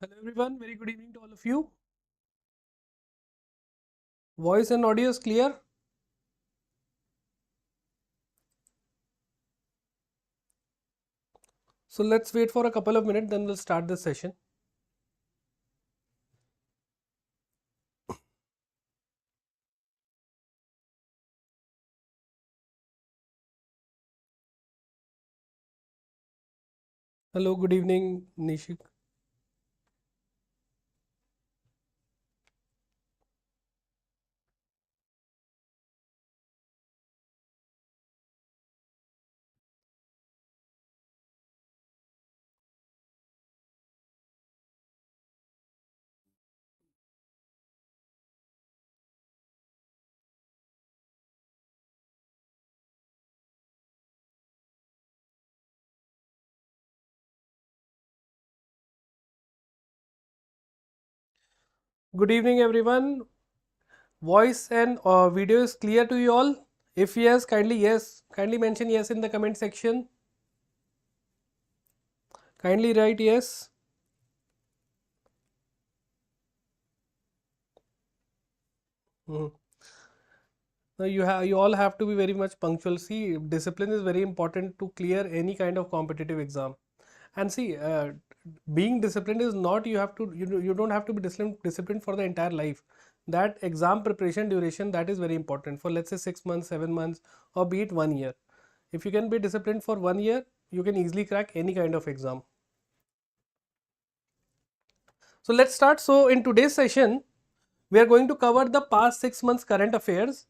Hello everyone, very good evening to all of you. Voice and audio is clear. So let's wait for a couple of minutes, then we'll start this session. Hello, good evening, Nishik. Good evening everyone. Voice and video is clear to you all. If yes, kindly mention yes in the comment section. Kindly write yes. Mhm. Now you all have to be very much punctual. See, discipline is very important to clear any kind of competitive exam. And see, being disciplined is not you don't have to be disciplined for the entire life. That exam preparation duration, that is very important for, let's say, 6 months, 7 months, or be it 1 year. If you can be disciplined for 1 year, you can easily crack any kind of exam. So let's start. So in today's session, we are going to cover the past 6 months current affairs.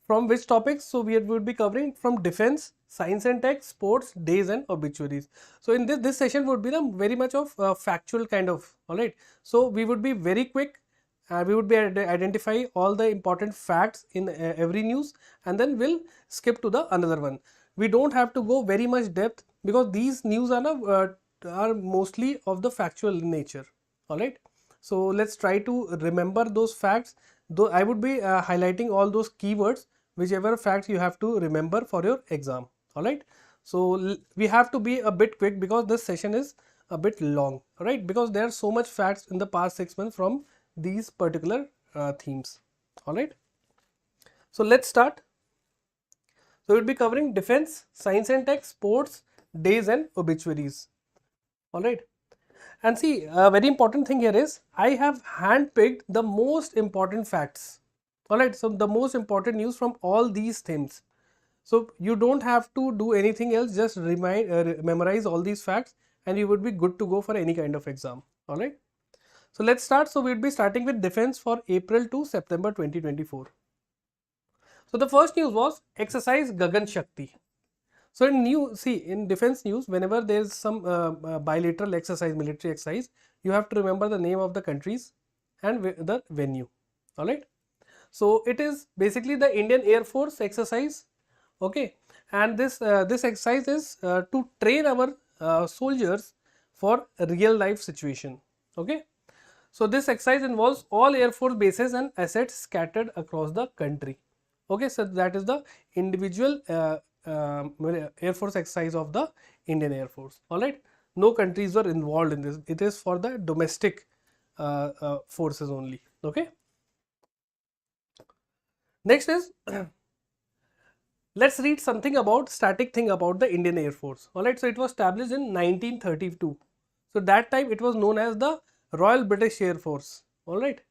From which topics? So we would be covering from defense, science and tech, sports, days and obituaries. So in this session would be the very much of factual kind of, all right. So we would be very quick. We would be identify all the important facts in every news, and then we'll skip to the another one. We don't have to go very much depth because these news are mostly of the factual nature, all right. So let's try to remember those facts, though I would be highlighting all those keywords, whichever facts you have to remember for your exam, all right. So we have to be a bit quick because this session is a bit long, right, because there are so much facts in the past 6 months from these particular themes, all right. So let's start. So we'll be covering defense, science and tech, sports, days and obituaries, all right. And see, a very important thing here is I have handpicked the most important facts. Alright, so the most important news from all these themes. So you don't have to do anything else, just memorize all these facts and you would be good to go for any kind of exam. Alright. So let's start. So we would be starting with defense for April to September 2024. So the first news was exercise Gagan Shakti. So in defense news, whenever there is some bilateral exercise, military exercise, you have to remember the name of the countries and the venue. All right. So it is basically the Indian Air Force exercise. Okay. And this exercise is to train our soldiers for a real life situation. Okay. So this exercise involves all Air Force bases and assets scattered across the country. Okay, so that is the individual Air Force exercise of the Indian Air Force. All right, no countries were involved in this. It is for the domestic forces only. Okay. Next is let's read something about static thing about the Indian Air Force. All right, so it was established in 1932. So that time it was known as the Royal British Air Force. All right,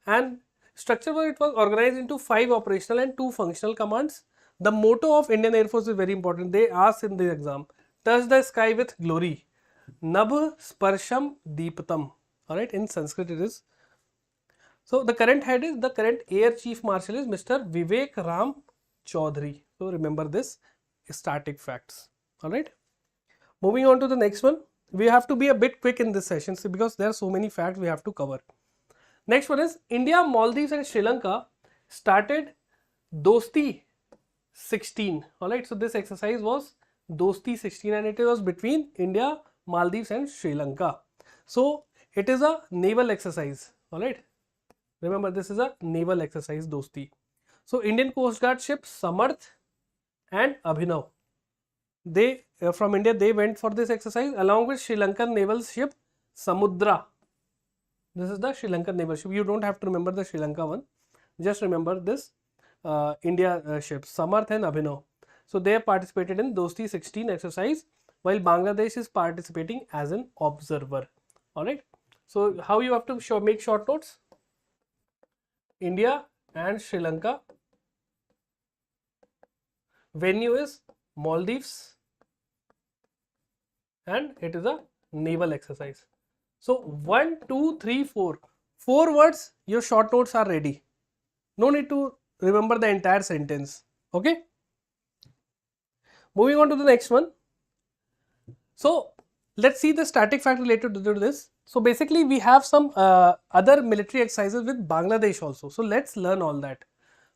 and structure was, it was organized into 5 operational and 2 functional commands. The motto of Indian Air Force is very important. They asked in the exam, touch the sky with glory. Nabh Sparsham Deepatam. Alright, in Sanskrit it is. So the current head is, the current Air Chief Marshal is Mr. Vivek Ram Chaudhary. So remember this static facts. Alright. Moving on to the next one. We have to be a bit quick in this session because there are so many facts we have to cover. Next one is India, Maldives and Sri Lanka started Dosti 16. Alright, so this exercise was Dosti 16 and it was between India, Maldives and Sri Lanka. So it is a naval exercise. Alright, remember this is a naval exercise, Dosti. So Indian Coast Guard ship Samarth and Abhinav, from India they went for this exercise along with Sri Lankan naval ship Samudra. This is the Sri Lankan naval ship. You don't have to remember the Sri Lanka one. Just remember this India ships, Samarth and Abhinav. So they have participated in Dosti 16 exercise, while Bangladesh is participating as an observer. Alright. So how you have to make short notes? India and Sri Lanka. Venue is Maldives and it is a naval exercise. So 1, 2, 3, 4. 4 words, your short notes are ready. No need to remember the entire sentence. Okay. Moving on to the next one. So let's see the static fact related to this. So basically we have some other military exercises with Bangladesh also. So let's learn all that.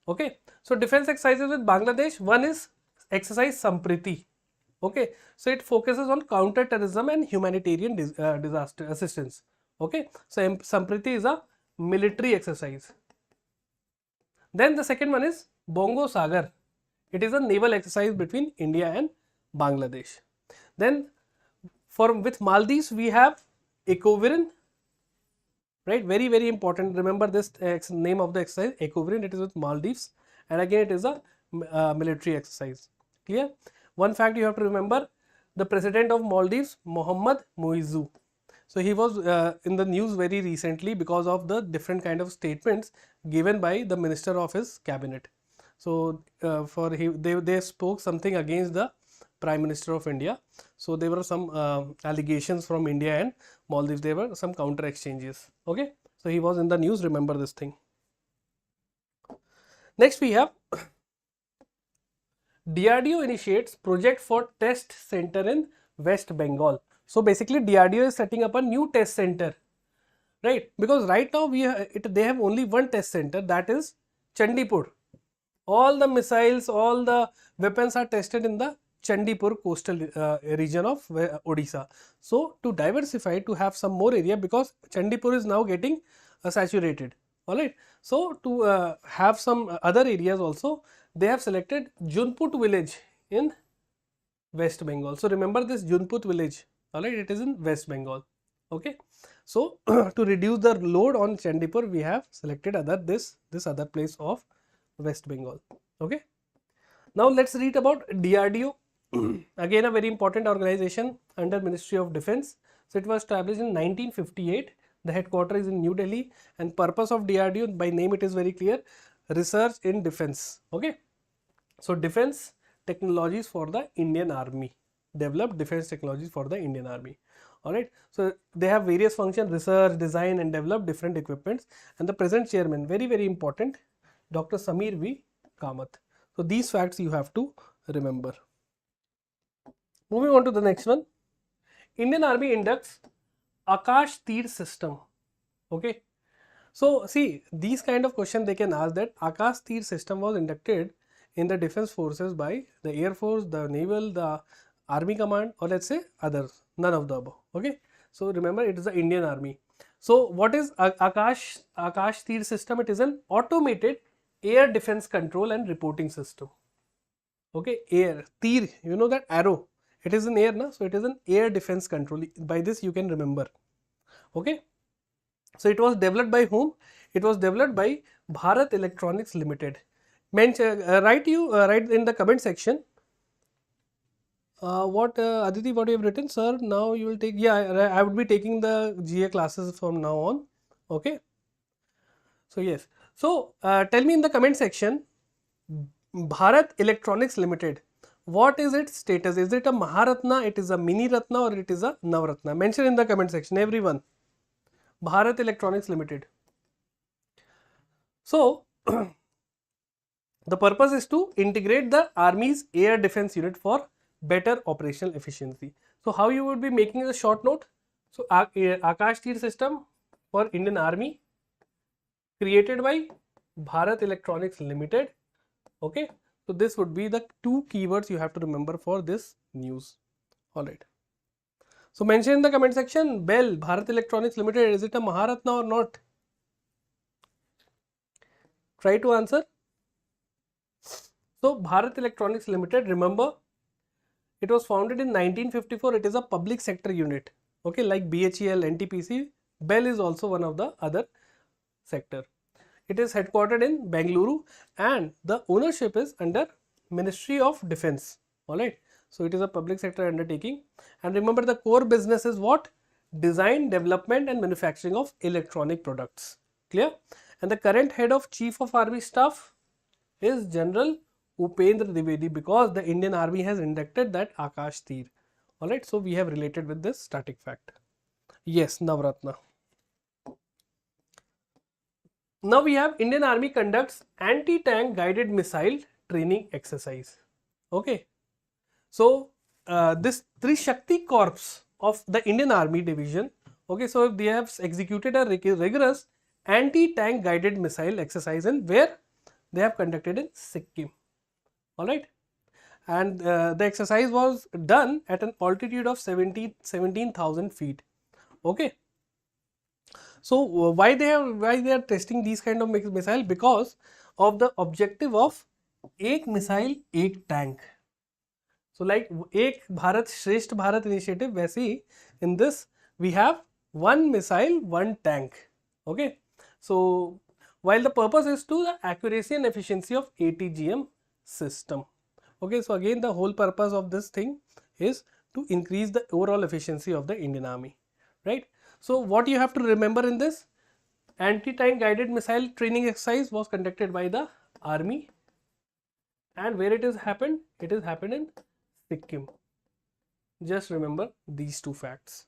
Okay. So defense exercises with Bangladesh. One is exercise Sampriti. Okay. So it focuses on counter-terrorism and humanitarian disaster assistance. Okay. So Sampriti is a military exercise. Then the second one is Bongo Sagar. It is a naval exercise between India and Bangladesh. Then with Maldives we have Ecovirin, right? Very, very important. Remember this name of the exercise, Ecovirin. It is with Maldives, and again it is a military exercise. Clear? One fact you have to remember: the president of Maldives, Mohammad Muizzu. So he was in the news very recently because of the different kind of statements given by the minister of his cabinet. So they spoke something against the Prime Minister of India. So there were some allegations from India and Maldives. There were some counter exchanges. Okay. So he was in the news. Remember this thing. Next we have DRDO initiates project for test center in West Bengal. So basically DRDO is setting up a new test center, right? Because right now they have only one test center, that is Chandipur. All the missiles, all the weapons are tested in the Chandipur coastal region of Odisha. So to diversify, to have some more area, because Chandipur is now getting saturated. Alright. So to have some other areas also, they have selected Junput village in West Bengal. So remember this Junput village. Alright, it is in West Bengal. Okay. So to reduce the load on Chandipur, we have selected this other place of West Bengal. Okay. Now let's read about DRDO. Again a very important organization under Ministry of Defense. So it was established in 1958. The headquarters is in New Delhi, and purpose of DRDO, by name it is very clear: research in defense. Okay. So defense technologies for the Indian Army. Develop defense technologies for the Indian Army. Alright. So they have various functions: research, design and develop different equipments. And the present chairman, very, very important, Dr. Samir V. Kamath. So these facts you have to remember. Moving on to the next one. Indian Army inducts Akash Tir system. Okay. So see, these kind of questions they can ask, that Akash Tir system was inducted in the defense forces by the Air Force, the Naval, the Army Command, or let's say others, none of the above. Okay. So remember, it is the Indian Army. So what is Akash Tir system? It is an automated air defense control and reporting system. Okay. Air, Tir, you know that arrow, it is in air, na? So it is an air defense control. By this you can remember. Okay. So it was developed by whom? It was developed by Bharat Electronics Limited. Write in the comment section Aditi, what you have written, sir. Now you will take, yeah, I would be taking the GA classes from now on. Okay. So yes. So tell me in the comment section, Bharat Electronics Limited, what is its status? Is it a Maharatna, it is a Mini Ratna, or it is a Navratna? Mention in the comment section, everyone. Bharat Electronics Limited. So the purpose is to integrate the Army's air defense unit for better operational efficiency. So how you would be making a short note? So Akash Tir system for Indian Army, created by Bharat Electronics Limited. Okay. So this would be the two keywords you have to remember for this news. Alright. So mention in the comment section, BEL, Bharat Electronics Limited, is it a Maharatna or not? Try to answer. So Bharat Electronics Limited, remember, it was founded in 1954. It is a public sector unit. Okay, like BHEL, NTPC, BEL is also one of the other sector. It is headquartered in Bengaluru and the ownership is under Ministry of Defence. Alright. So it is a public sector undertaking, and remember the core business is what? Design, development and manufacturing of electronic products. Clear? And the current head of Chief of Army Staff is General Upendra Dwivedi, because the Indian Army has inducted that Akash Tir. Alright, so we have related with this static fact. Yes, Navratna. Now we have Indian Army conducts anti-tank guided missile training exercise. Okay. So this Trishakti Corps of the Indian Army division, okay, so they have executed a rigorous anti-tank guided missile exercise, and where they have conducted in Sikkim. Alright, and the exercise was done at an altitude of 17,000 feet. Okay. So why they are testing these kind of missile? Because of the objective of एक missile एक tank. So like एक भारत श्रेष्ठ Bharat initiative, वैसे ही in this we have one missile one tank. Okay. So while the purpose is to the accuracy and efficiency of ATGM system. Okay. So again the whole purpose of this thing is to increase the overall efficiency of the Indian Army. Right. So what you have to remember in this, anti-tank guided missile training exercise was conducted by the Army, and where it is happened? It is happened in Sikkim. Just remember these two facts.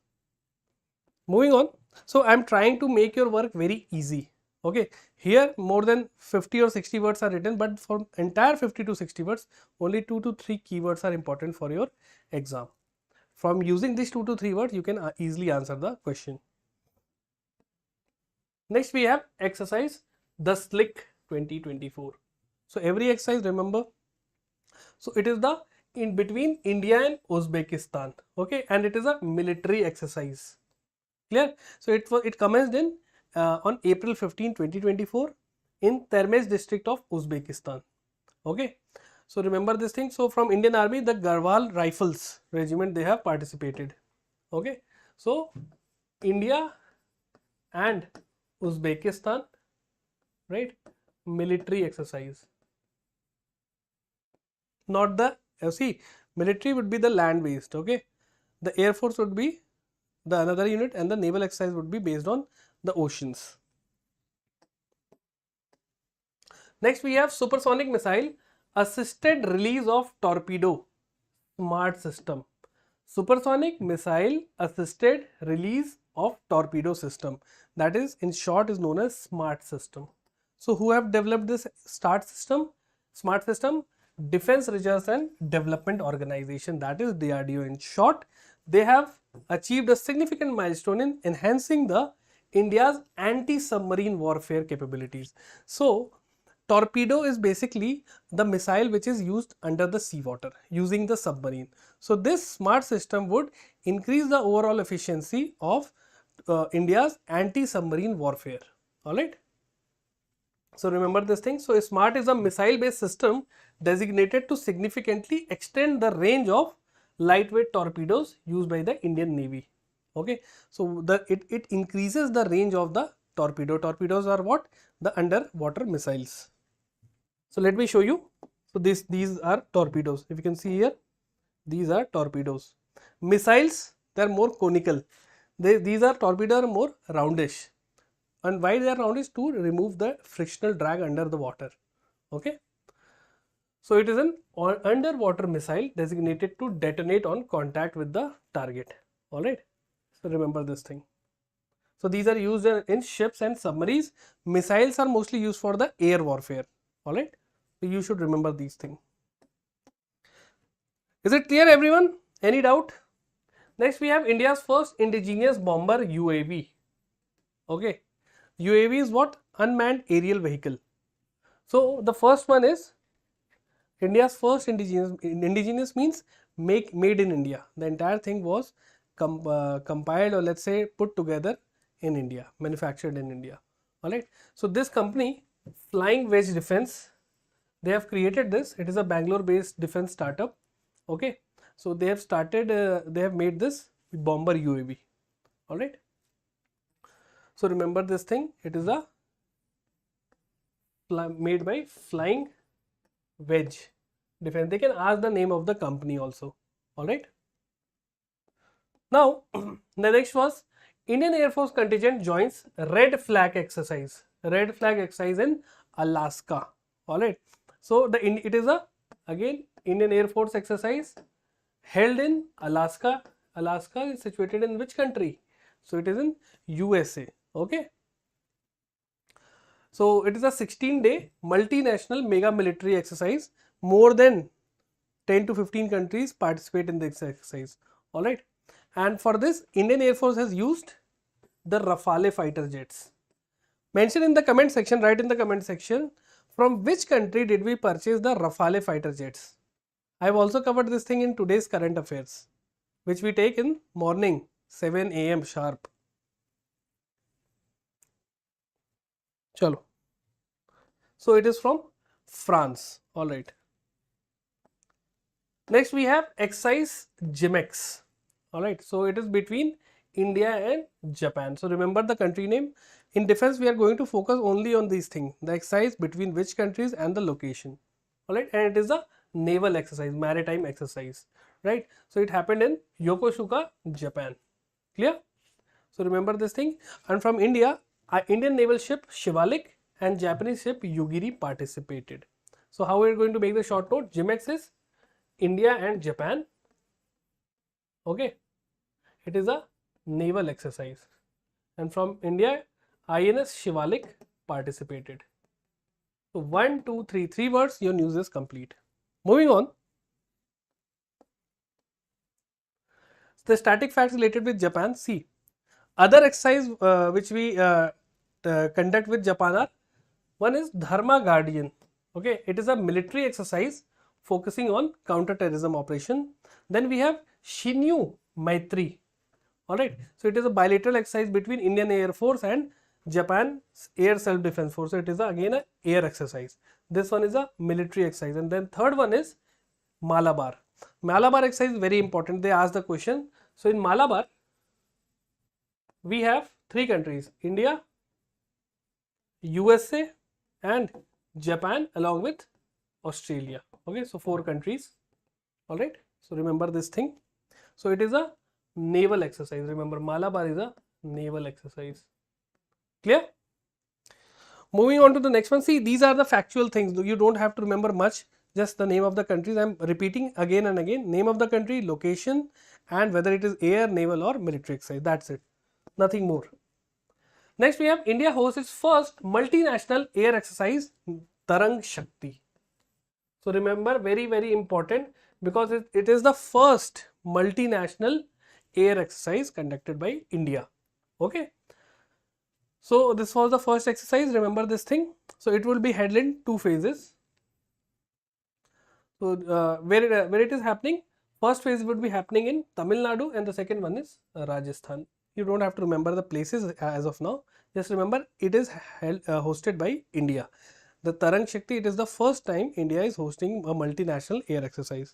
Moving on. So I am trying to make your work very easy. Okay. Here more than 50 or 60 words are written, but for entire 50 to 60 words, only 2 to 3 keywords are important for your exam. From using these 2 to 3 words, you can easily answer the question. Next we have exercise the Slick 2024. So every exercise, remember, so it is the in between India and Uzbekistan. Okay, and it is a military exercise. Clear? So it commenced in on April 15, 2024 in Termez district of Uzbekistan. Okay. So remember this thing. So from Indian Army, the Garhwal Rifles Regiment, they have participated. Okay. So India and Uzbekistan, right? Military exercise. Not the, see, military would be the land based. Okay. The Air Force would be the another unit, and the naval exercise would be based on the oceans. Next we have supersonic missile assisted release of torpedo smart system. Supersonic missile assisted release of torpedo system, that is in short is known as smart system. So who have developed this smart system? Defense Research and Development Organization, that is DRDO in short. They have achieved a significant milestone in enhancing the India's anti-submarine warfare capabilities. So torpedo is basically the missile which is used under the seawater using the submarine. So this smart system would increase the overall efficiency of India's anti-submarine warfare. Alright. So remember this thing. So SMART is a missile based system designated to significantly extend the range of lightweight torpedoes used by the Indian Navy. Okay. So it increases the range of the torpedo. Torpedoes are what? The underwater missiles. So let me show you. So these are torpedoes. If you can see here, these are torpedoes. Missiles, they are more conical. These are torpedoes are more roundish. And why they are roundish? To remove the frictional drag under the water. Okay. So it is an underwater missile designated to detonate on contact with the target. Alright. So remember this thing. So these are used in ships and submarines. Missiles are mostly used for the air warfare. Alright. So you should remember these things. Is it clear, everyone? Any doubt? Next we have India's first indigenous bomber UAV. Okay. UAV is what? Unmanned aerial vehicle. So the first one is India's first indigenous means made in India. The entire thing was compiled, or let's say put together in India, manufactured in India. Alright. So this company, Flying Wedge Defense, they have created this. It is a Bangalore based defense startup. Okay. So they have made this bomber UAV. Alright. So remember this thing, it is a made by Flying Wedge Defense. They can ask the name of the company also. Alright. Now the next was Indian Air Force contingent joins Red Flag exercise. Red Flag exercise in Alaska. Alright. So it is a again Indian Air Force exercise held in Alaska. Alaska is situated in which country? So it is in USA. Okay. So it is a 16-day multinational mega military exercise. More than 10 to 15 countries participate in this exercise. Alright. And for this, Indian Air Force has used the Rafale fighter jets. Mention in the comment section, write in the comment section, from which country did we purchase the Rafale fighter jets? I have also covered this thing in today's current affairs, which we take in morning 7 AM sharp. Chalo. So it is from France. Alright. Next we have exercise JAIIB. Alright. So it is between India and Japan. So remember the country name. In defense we are going to focus only on these things. The exercise between which countries and the location. Alright. And it is a naval exercise, maritime exercise. Right. So it happened in Yokosuka, Japan. Clear? So remember this thing. And from India, Indian naval ship Shivalik and Japanese ship Yugiri participated. So how we are going to make the short note? JAIIB is India and Japan. Okay. It is a naval exercise. And from India, INS Shivalik participated. So 1, 2, 3, 3 words, your news is complete. Moving on. The static facts related with Japan. See, other exercise which we conduct with Japan are, one is Dharma Guardian. Okay, it is a military exercise focusing on counter-terrorism operation. Then we have Shinyu Maitri. Alright, so it is a bilateral exercise between Indian Air Force and Japan's Air Self-Defense Force. So it is again an air exercise. This one is a military exercise. And then third one is Malabar. Malabar exercise is very important. They ask the question. So in Malabar, we have 3 countries, India, USA and Japan along with Australia. Okay, so 4 countries. Alright, so remember this thing. So it is a naval exercise. Remember, Malabar is a naval exercise. Clear? Moving on to the next one. See, these are the factual things. You don't have to remember much. Just the name of the countries. I am repeating again and again. Name of the country, location, and whether it is air, naval or military exercise. That's it. Nothing more. Next we have India hosts its first multinational air exercise, Tarang Shakti. So remember, very very important, because it is the first multinational air exercise conducted by India. Okay. So this was the first exercise. Remember this thing. So it will be held in 2 phases. So where it is happening, first phase would be happening in Tamil Nadu and the second one is Rajasthan. You don't have to remember the places as of now. Just remember it is hosted by India. The Tarang Shakti, it is the first time India is hosting a multinational air exercise.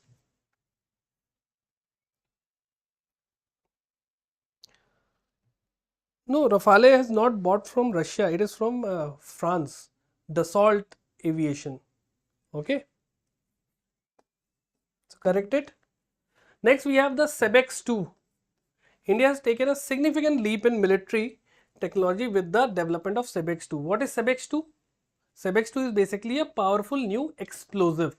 No, Rafale has not bought from Russia. It is from France, Dassault Aviation. Okay. So correct it. Next we have the SEBEX 2. India has taken a significant leap in military technology with the development of SEBEX 2. What is SEBEX 2? SEBEX 2 is basically a powerful new explosive.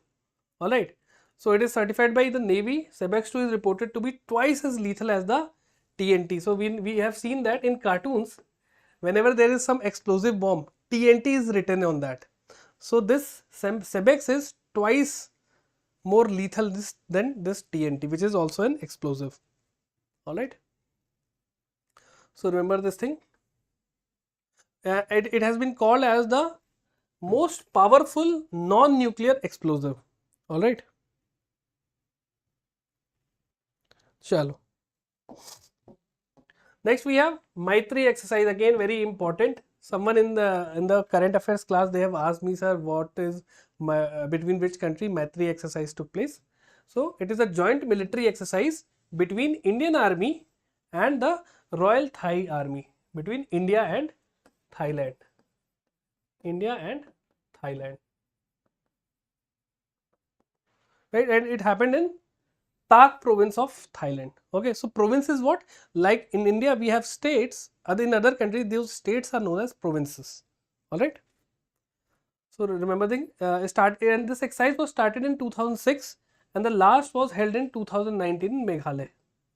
Alright. So it is certified by the Navy. SEBEX 2 is reported to be twice as lethal as the TNT. So we have seen that in cartoons, whenever there is some explosive bomb, TNT is written on that. So this SEBEX is twice more lethal than this TNT, which is also an explosive. Alright. So remember this thing. It has been called as the most powerful non-nuclear explosive. Alright. Chalo. Next we have Maitri exercise, again very important. Someone in the current affairs class, they have asked me, sir, what is between which country Maitri exercise took place. So it is a joint military exercise between Indian Army and the Royal Thai Army. between India and Thailand. India and Thailand. Right, and it happened in Tak province of Thailand. Okay, so province is what? Like in India we have states, in other countries those states are known as provinces. Alright. So remember and this exercise was started in 2006 and the last was held in 2019 in Meghalaya.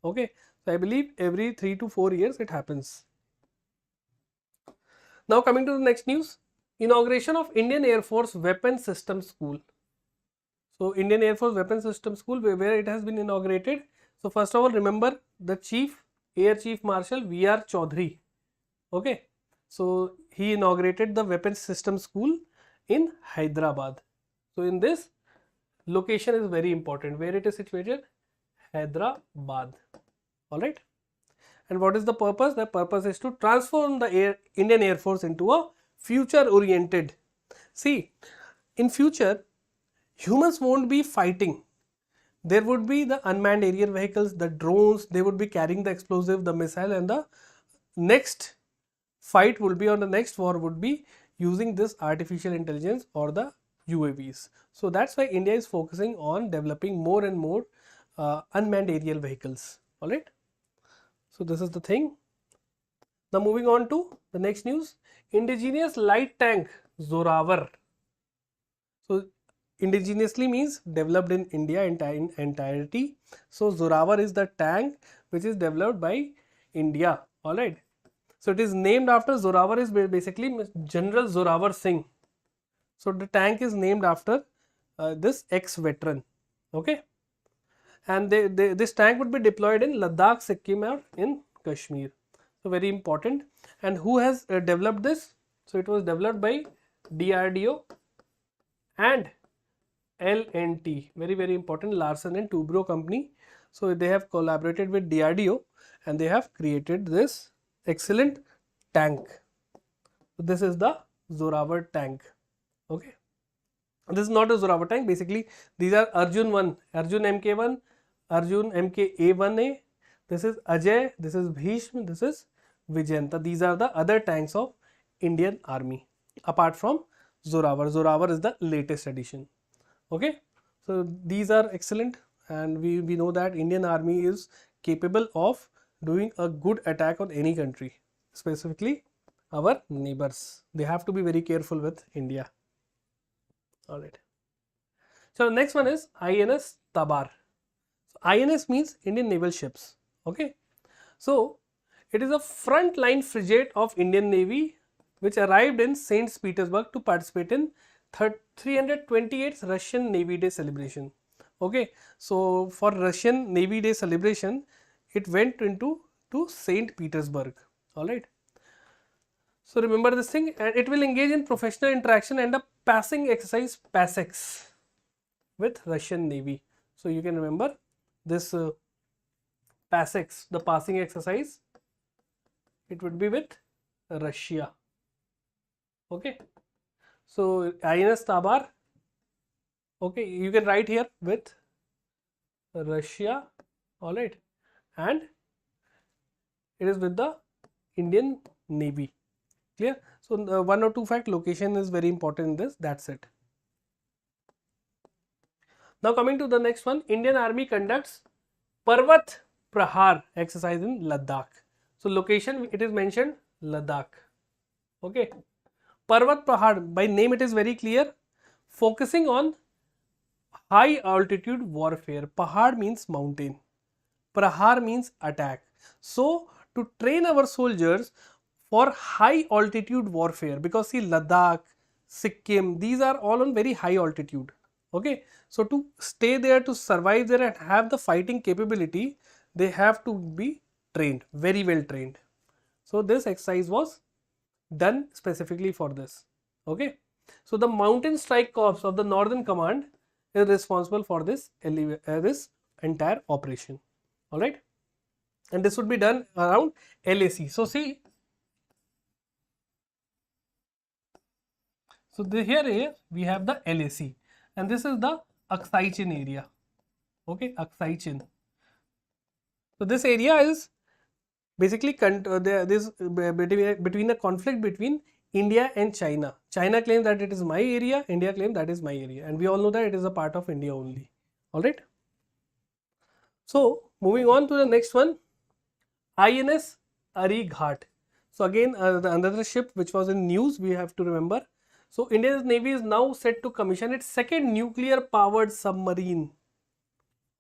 Okay, so I believe every 3 to 4 years it happens. Now coming to the next news, inauguration of Indian Air Force Weapons System School. So Indian Air Force Weapons System School, where it has been inaugurated. So first of all, remember the Air Chief Marshal V.R. Chaudhary. Okay, so he inaugurated the Weapons System School in Hyderabad. So in this, location is very important. Where it is situated? Hyderabad. Alright. And what is the purpose? The purpose is to transform the Indian Air Force into a future oriented. See, in future, humans won't be fighting. There would be the unmanned aerial vehicles, the drones, they would be carrying the explosive, the missile, and the next fight would be, or the next war would be using this artificial intelligence or the UAVs. So that's why India is focusing on developing more and more unmanned aerial vehicles. Alright. So this is the thing. Now moving on to the next news. Indigenous light tank Zorawar. So indigenously means developed in India in entirety. So Zorawar is the tank which is developed by India. Alright. So it is named after, Zorawar is basically General Zorawar Singh. So the tank is named after this ex-veteran. Okay. And this tank would be deployed in Ladakh, Sikkim or in Kashmir. So very important. And who has developed this? So it was developed by DRDO and L&T, very important, Larsen and Toubro company. So they have collaborated with DRDO and they have created this excellent tank. So this is the Zorawar tank. Okay, this is not a Zorawar tank. Basically these are Arjun 1, Arjun MK1, Arjun MKA1A, this is Ajay, this is Bhishma, this is Vijayanta. These are the other tanks of Indian Army apart from Zorawar. Zorawar is the latest addition. Okay, so these are excellent, and we know that Indian Army is capable of doing a good attack on any country, specifically our neighbors. They have to be very careful with India. Alright. So the next one is INS Tabar. So INS means Indian naval ships. Okay. So it is a front-line frigate of Indian Navy which arrived in St. Petersburg to participate in 328th Russian Navy Day celebration. Okay, so for Russian Navy Day celebration, it went to St. Petersburg. Alright. So remember this thing, and it will engage in professional interaction and a passing exercise PASEX with Russian Navy. So you can remember this PASEX, the passing exercise, it would be with Russia. Okay. So INS Tabar, okay, you can write here with Russia, alright, and it is with the Indian Navy. Clear? So one or two fact, location is very important in this, that's it. Now coming to the next one, Indian Army conducts Parvat Prahar exercise in Ladakh. So location, it is mentioned Ladakh. Okay. Parvat Prahar, by name it is very clear, focusing on high altitude warfare. Pahad means mountain, Prahar means attack. So to train our soldiers for high altitude warfare, because see Ladakh, Sikkim, these are all on very high altitude. Okay, so to stay there, to survive there and have the fighting capability, they have to be trained, very well trained. So this exercise was done specifically for this. Okay, so the Mountain Strike Corps of the Northern Command is responsible for this entire operation. All right, and this would be done around LAC. So see, so here we have the LAC, and this is the Aksai Chin area. Okay, Aksai Chin. So this area is Basically, between a conflict between India and China. China claims that it is my area, India claims that is my area, and we all know that it is a part of India only. All right. So moving on to the next one, INS Arighat. So again, another ship which was in news, we have to remember. So India's Navy is now set to commission its second nuclear powered submarine.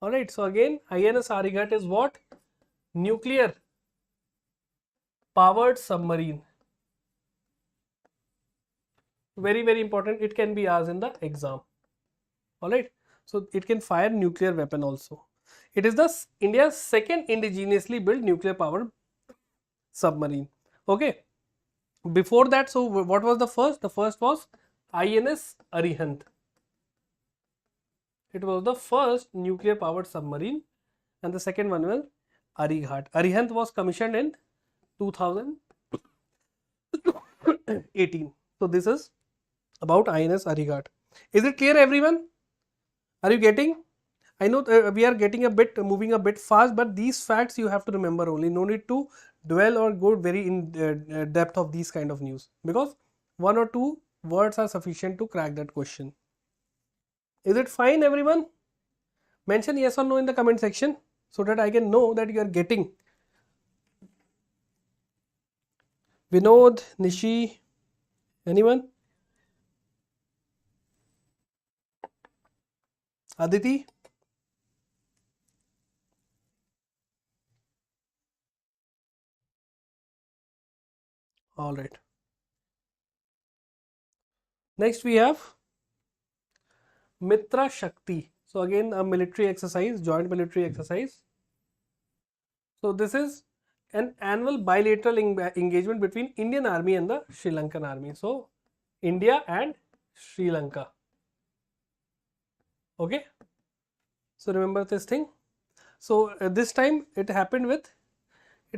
Alright, so again, INS Arighat is what? Nuclear powered submarine. Very, very important. It can be asked in the exam. Alright, so it can fire nuclear weapon also. It is the India's second indigenously built nuclear powered submarine. Okay. Before that, so what was the first? The first was INS Arihant. It was the first nuclear powered submarine, and the second one was Arighat. Arihant was commissioned in 2018. So this is about INS Arighat. Is it clear, everyone? Are you getting? I know we are getting moving a bit fast, but these facts you have to remember only. No need to dwell or go very in depth of these kind of news, because one or two words are sufficient to crack that question. Is it fine, everyone? Mention yes or no in the comment section so that I can know that you are getting. Vinod, Nishi, anyone? Aditi? All right. Next we have Mitra Shakti. So again a military exercise, joint military exercise. So this is an annual bilateral engagement between Indian Army and the Sri Lankan Army. So India and Sri Lanka. Okay. So remember this thing. So this time it happened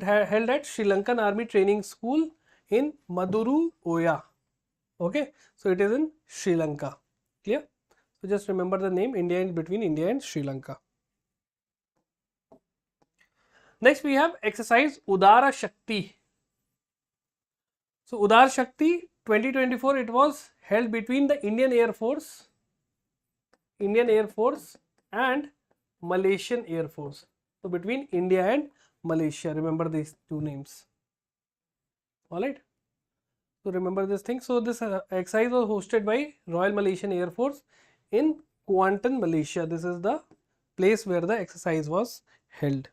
held at Sri Lankan Army Training School in Maduru Oya. Okay. So it is in Sri Lanka. Clear? So just remember the name, between India and Sri Lanka. Next we have exercise Udara Shakti. So Udara Shakti 2024, it was held between the Indian Air Force and Malaysian Air Force. So between India and Malaysia, remember these two names. Alright. So remember this thing. So this exercise was hosted by Royal Malaysian Air Force in Kuantan, Malaysia. This is the place where the exercise was held.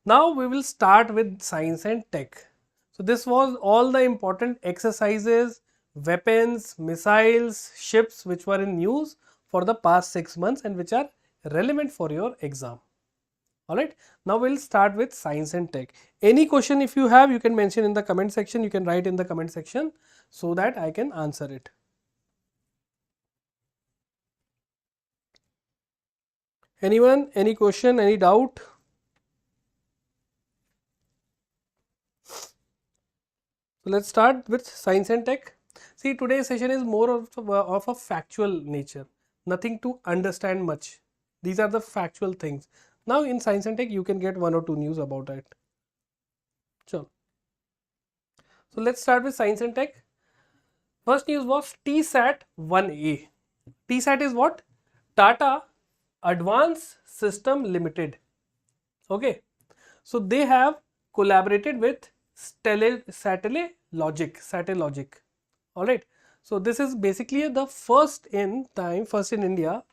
Now we will start with science and tech. So this was all the important exercises, weapons, missiles, ships which were in news for the past 6 months and which are relevant for your exam. Alright, now we'll start with science and tech. Any question if you have, you can mention in the comment section, you can write in the comment section so that I can answer it. Anyone, any question, any doubt? So let's start with science and tech. See, today's session is more of a factual nature, nothing to understand much. These are the factual things. Now in science and tech, you can get 1 or 2 news about it. Sure. So let's start with science and tech. First news was TSAT 1A. TSAT is what? Tata Advanced System Limited. Okay. So they have collaborated with Satellogic. Alright. So this is basically the first in India,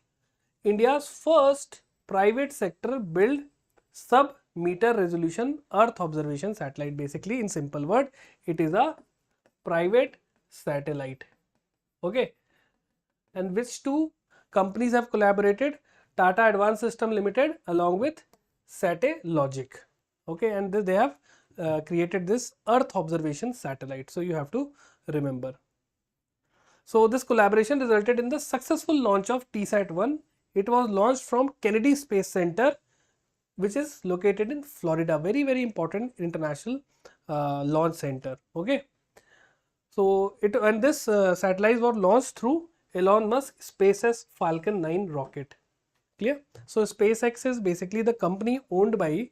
India's first private sector built sub-meter resolution Earth observation satellite. Basically, in simple word, it is a private satellite. Okay. And which two companies have collaborated? Tata Advanced System Limited along with Satellogic. Okay, and they have created this Earth observation satellite. So you have to remember. So this collaboration resulted in the successful launch of TSAT-1. It was launched from Kennedy Space Center, which is located in Florida. Very, very important international launch center. Okay. So this satellite was launched through Elon Musk SpaceX Falcon 9 rocket. Clear? So SpaceX is basically the company owned by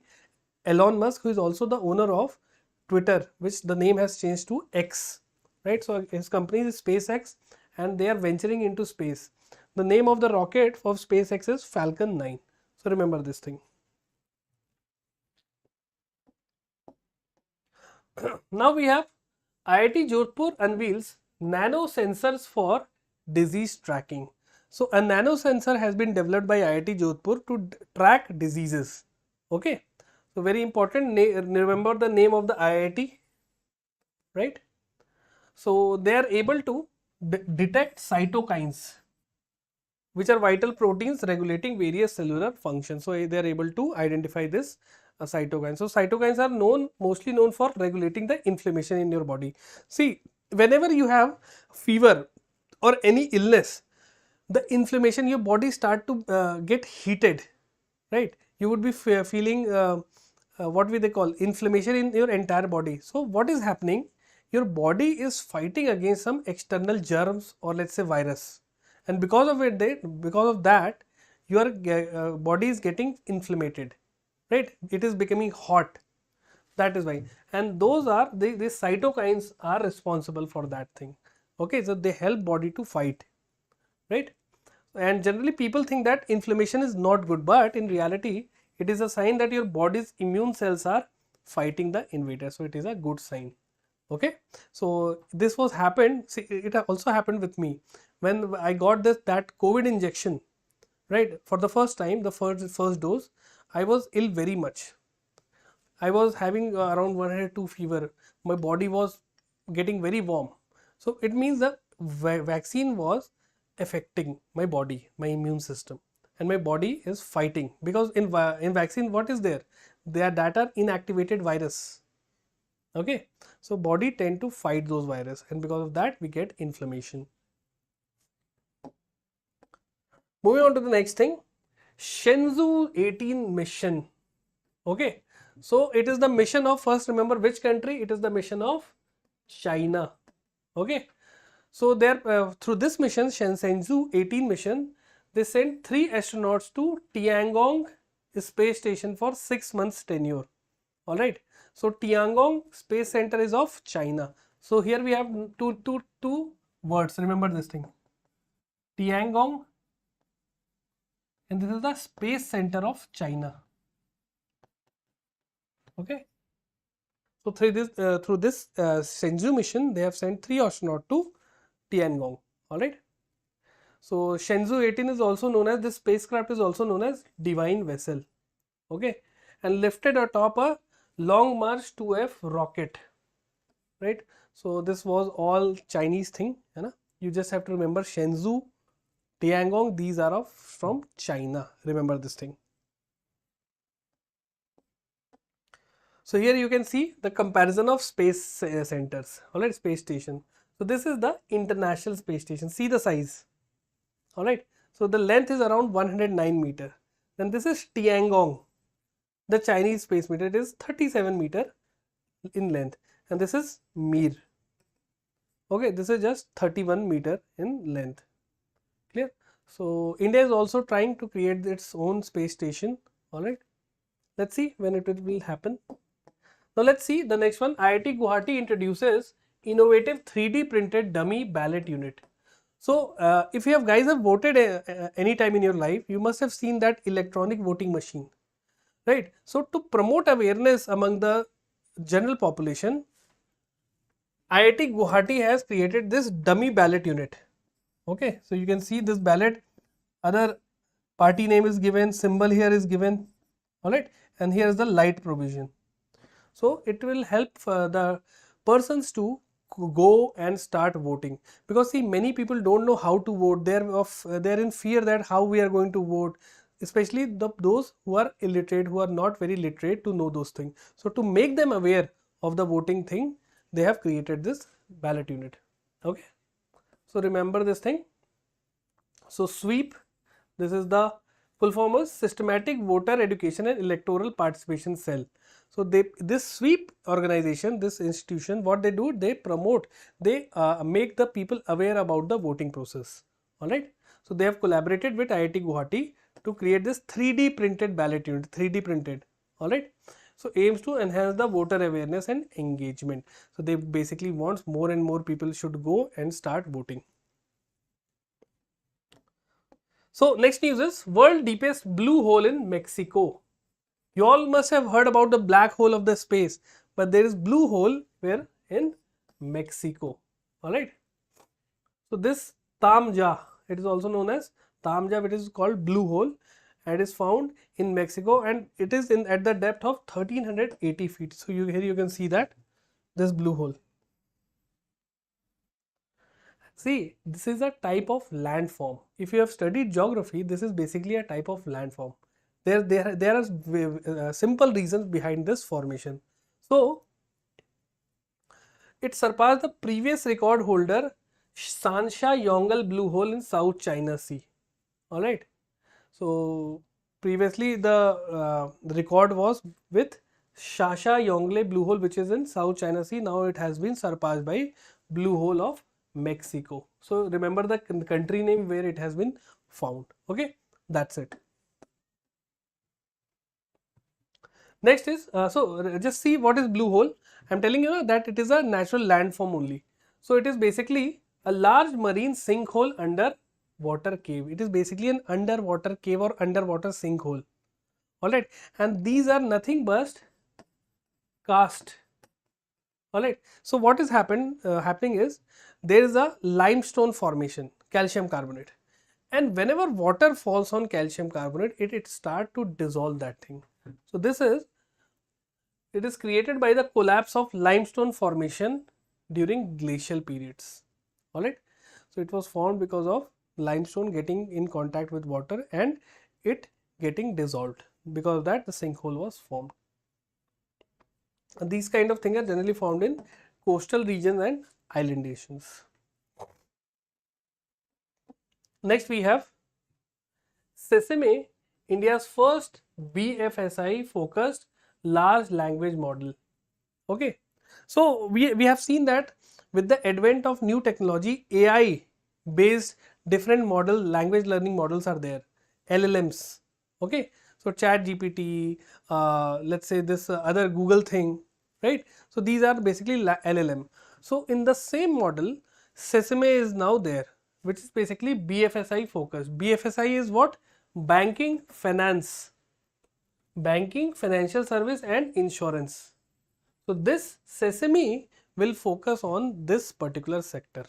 Elon Musk, who is also the owner of Twitter, which the name has changed to X, right? So his company is SpaceX and they are venturing into space. The name of the rocket of SpaceX is Falcon 9. So remember this thing. Now we have IIT Jodhpur unveils nano sensors for disease tracking. So a nano sensor has been developed by IIT Jodhpur to track diseases. Okay. So very important, remember the name of the IIT, right? So they are able to detect cytokines, which are vital proteins regulating various cellular functions. So they are able to identify this cytokines. So cytokines are mostly known for regulating the inflammation in your body. See, whenever you have fever or any illness, the inflammation, your body start to get heated, right? You would be feeling what they call inflammation in your entire body. So what is happening? Your body is fighting against some external germs or let's say virus, and because of that, your body is getting inflamed, right? It is becoming hot. That is why, and those are the cytokines are responsible for that thing. Okay, so they help body to fight, right? And generally people think that inflammation is not good, but in reality it is a sign that your body's immune cells are fighting the invader. So it is a good sign. Okay, so this was happened. See, it also happened with me when I got that COVID injection, right? For the first time, the first dose, I was ill very much. I was having around 102 fever. My body was getting very warm. So it means the vaccine was affecting my body, my immune system, and my body is fighting, because in vaccine what is there? That are inactivated virus. Okay, so body tend to fight those virus, and because of that we get inflammation. Moving on to the next thing, Shenzhou 18 mission. Okay, so it is the mission of, first remember which country? It is the mission of China. Okay, so there through this mission, Shenzhou 18 mission, they sent 3 astronauts to Tiangong space station for 6 months tenure. All right, so Tiangong space center is of China. So here we have two words. Remember this thing, Tiangong, and this is the space center of China. Okay, so through this Shenzhou mission, they have sent 3 astronauts to Tiangong. All right. So Shenzhou 18 is also known as, this spacecraft is also known as Divine Vessel. Okay, and lifted atop a Long March 2F rocket. Right. So this was all Chinese thing. You just have to remember Shenzhou, Tiangong. These are from China. Remember this thing. So here you can see the comparison of space centers. All right, space station. So this is the International Space Station. See the size. All right. So the length is around 109 meter. Then this is Tiangong, the Chinese space meter. It is 37 meter in length, and this is Mir. Okay, this is just 31 meter in length. Clear? So India is also trying to create its own space station. All right. Let's see when it will happen. Now let's see the next one. IIT Guwahati introduces innovative 3D printed dummy ballot unit. So if you guys have voted any time in your life, you must have seen that electronic voting machine, right? So to promote awareness among the general population, IIT Guwahati has created this dummy ballot unit. Okay, so you can see this ballot, other party name is given, symbol here is given. All right, and here is the light provision. So it will help the persons to go and start voting, because see, many people don't know how to vote. They're in fear that how we are going to vote, especially those who are illiterate, who are not very literate to know those things. So to make them aware of the voting thing, they have created this ballot unit. Okay, so remember this thing. So SWEEP, this is the full form of Systematic Voter Education and Electoral Participation Cell. So this SWEEP organization, this institution, what they do, they promote, they make the people aware about the voting process. All right. So they have collaborated with IIT Guwahati to create this 3D printed ballot unit, 3D printed, alright. So aims to enhance the voter awareness and engagement. So they basically wants more and more people should go and start voting. So next news is world deepest blue hole in Mexico. You all must have heard about the black hole of the space, but there is blue hole where in Mexico, alright. So this Tamja, it is also known as Tamja, which is called blue hole, and is found in Mexico, and it is in at the depth of 1380 feet. So here you can see that this blue hole. See, this is a type of landform. If you have studied geography, this is basically a type of landform. There are simple reasons behind this formation. So it surpassed the previous record holder Sansha Yongle blue hole in South China Sea. All right. So previously the record was with Shasha Yongle blue hole, which is in South China Sea. Now it has been surpassed by blue hole of Mexico. So remember the country name where it has been found. Okay, that's it. Next is just see what is blue hole. I'm telling you that it is a natural landform only. So it is basically a large marine sinkhole under water cave. It is basically an underwater cave or underwater sinkhole. Alright, and these are nothing but karst. Alright, so what is happening is there is a limestone formation, calcium carbonate, and whenever water falls on calcium carbonate, it start to dissolve that thing. So it is created by the collapse of limestone formation during glacial periods. Alright, so it was formed because of limestone getting in contact with water and it getting dissolved. Because of that, the sinkhole was formed. And these kind of things are generally found in coastal regions and island nations. Next we have Sesame, India's first BFSI focused large language model. Okay, so we have seen that with the advent of new technology, AI based different language learning models are there, LLMs. Okay, so chat GPT, let's say this other Google thing, right? So these are basically LLM. So in the same model, Sesame is now there, which is basically BFSI focused. BFSI is what? Banking, finance, financial service and insurance. So this Sesame will focus on this particular sector.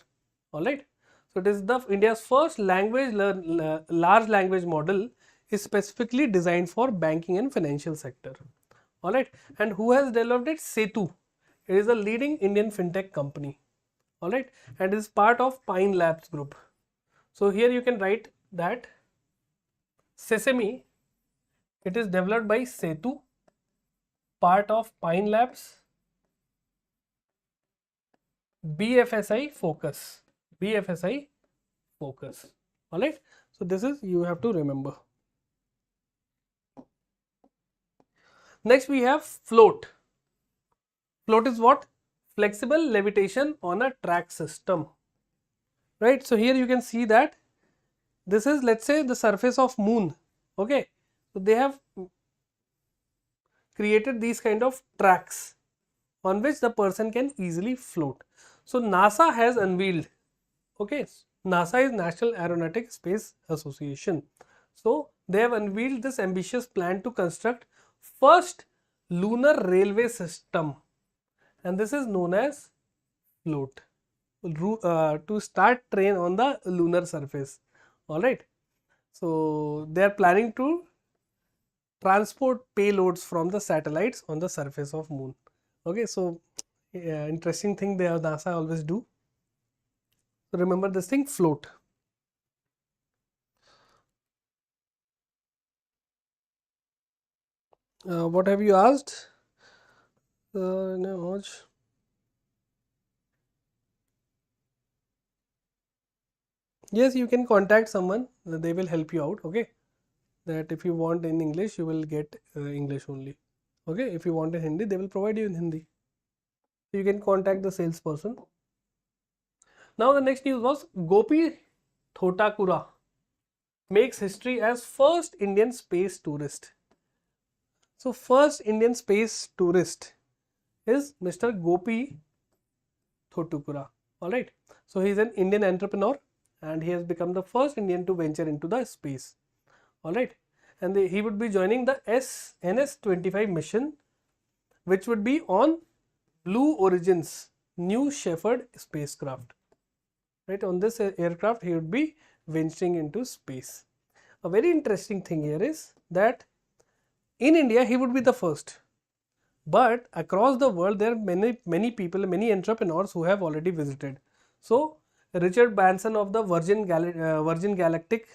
Alright. So it is the India's first large language model is specifically designed for banking and financial sector. Alright. And who has developed it? Setu. It is a leading Indian fintech company. Alright. And is part of Pine Labs group. So here you can write that Sesame, it is developed by Setu, part of Pine Labs, BFSI focus. Alright. So this is, you have to remember. Next we have float. Float is what? Flexible levitation on a track system. Right. So here you can see that this is, let's say, the surface of moon. Okay. So they have created these kind of tracks on which the person can easily float. So NASA has unveiled, okay, NASA is National Aeronautic Space Association. So they have unveiled this ambitious plan to construct first lunar railway system, and this is known as float, to start train on the lunar surface. All right. So they are planning to transport payloads from the satellites on the surface of moon. Okay, so interesting thing they have, NASA always do. So remember this thing, float. What have you asked? No, yes, you can contact someone, they will help you out. Okay, that if you want in English, you will get English only. Okay, if you want in Hindi, they will provide you in Hindi. So you can contact the salesperson. Now the next news was Gopi Thotakura. makes history as first Indian space tourist. So first Indian space tourist is Mr. Gopi Thotukura. Alright. So he is an Indian entrepreneur and he has become the first Indian to venture into the space. Alright. And he would be joining the NS-25 mission, which would be on Blue Origin's New Shepard spacecraft. Right, on this aircraft he would be venturing into space. A very interesting thing here is that in India he would be the first, but across the world there are many people, many entrepreneurs who have already visited. So Richard Branson of the Virgin Galactic,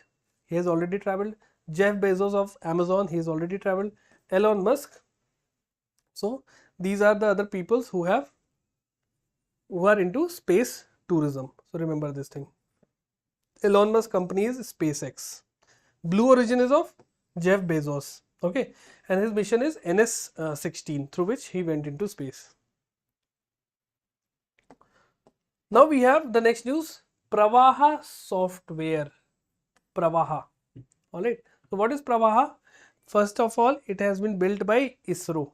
he has already traveled. Jeff Bezos of Amazon, he has already traveled. Elon Musk. So these are the other peoples who are into space tourism. So remember this thing. Elon Musk company is SpaceX. Blue Origin is of Jeff Bezos. Okay, and his mission is NS-16, through which he went into space. Now we have the next news, Pravaha software. Pravaha. Alright, so what is Pravaha? First of all, it has been built by ISRO.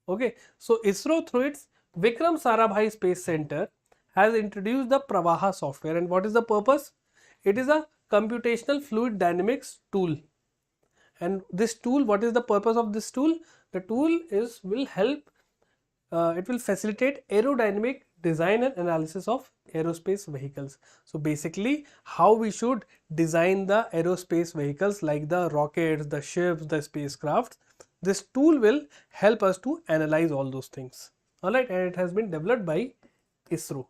Okay, so ISRO through its Vikram Sarabhai Space Center has introduced the Pravaha software, and what is the purpose? It is a computational fluid dynamics tool. And this tool, what is the purpose of this tool? The tool will help, it will facilitate aerodynamic design and analysis of aerospace vehicles. So basically how we should design the aerospace vehicles like the rockets, the ships, the spacecraft. This tool will help us to analyze all those things. Alright, and it has been developed by ISRO.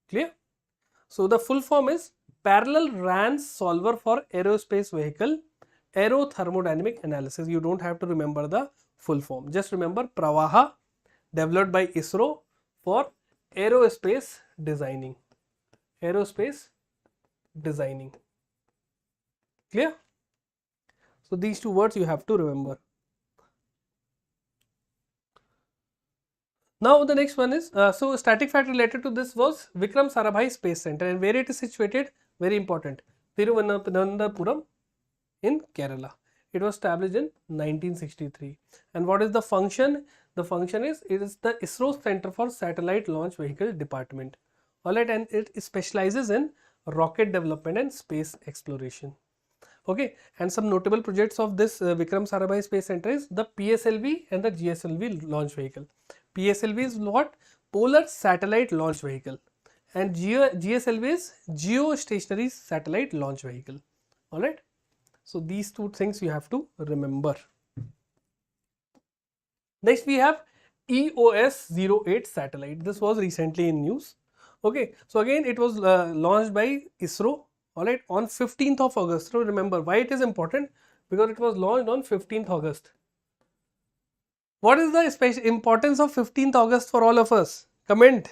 Clear? So the full form is Parallel RANS Solver for Aerospace Vehicle Aerothermodynamic Analysis. You don't have to remember the full form. Just remember Pravaha, developed by ISRO for aerospace designing. Aerospace designing. Clear? So these two words you have to remember. Now the next one is, so static fact related to this was Vikram Sarabhai Space Center, and where it is situated, very important, Thiruvananthapuram in Kerala. It was established in 1963. And what is the function? The function is, it is the ISRO Center for Satellite Launch Vehicle Department. Alright, and it specializes in rocket development and space exploration. Okay, and some notable projects of this Vikram Sarabhai Space Center is the PSLV and the GSLV launch vehicle. PSLV is what? Polar Satellite Launch Vehicle, and GSLV is Geostationary Satellite Launch Vehicle. Alright, so these two things you have to remember. Next we have EOS-08 satellite. This was recently in news. Okay, so again it was launched by ISRO. Alright, on 15th of August. So remember why it is important, because it was launched on 15th August. What is the importance of 15th August for all of us? Comment.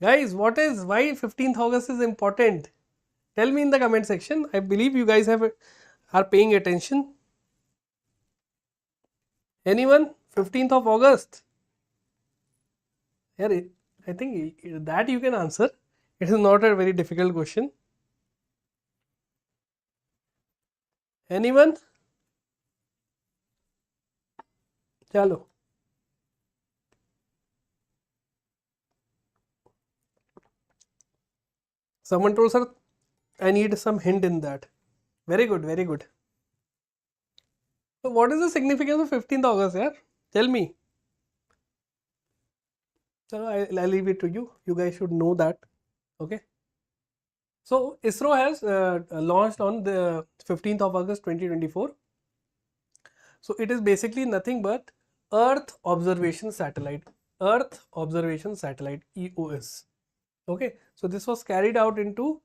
Guys, why 15th August is important? Tell me in the comment section. I believe you guys are paying attention. Anyone? 15th of August? Yeah, I think that you can answer. It is not a very difficult question. Anyone? Chalo. Someone told, sir, I need some hint in that. Very good, very good. So what is the significance of 15th August, yeah? Tell me. So I'll leave it to you. You guys should know that. Okay. So ISRO has launched on the 15th of August 2024. So it is basically nothing but Earth Observation Satellite. Earth Observation Satellite, EOS. Okay. So this was carried out into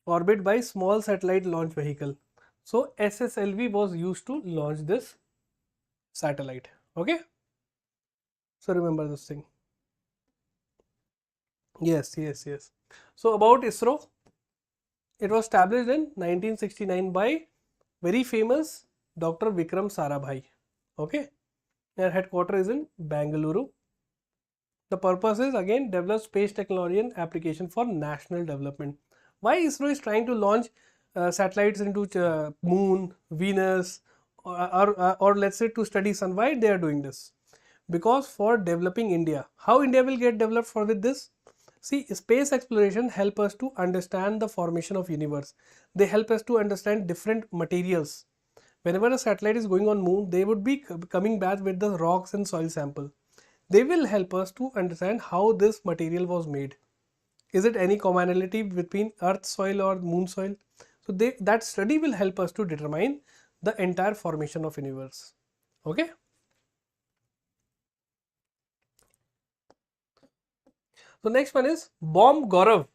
orbit by Small Satellite Launch Vehicle. So SSLV was used to launch this satellite. Okay. So remember this thing. Yes. So about ISRO, it was established in 1969 by very famous Dr. Vikram Sarabhai. Okay. Their headquarters is in Bangalore. The purpose is again develop space technology and application for national development. Why ISRO is trying to launch satellites into moon, Venus, or let's say to study sun. Why they are doing this? Because for developing India, how India will get developed for with this? See, space exploration help us to understand the formation of universe. They help us to understand different materials. Whenever a satellite is going on moon, they would be coming back with the rocks and soil sample. They will help us to understand how this material was made. Is it any commonality between earth soil or moon soil? So that study will help us to determine the entire formation of universe. Okay. So next one is bomb Gaurav.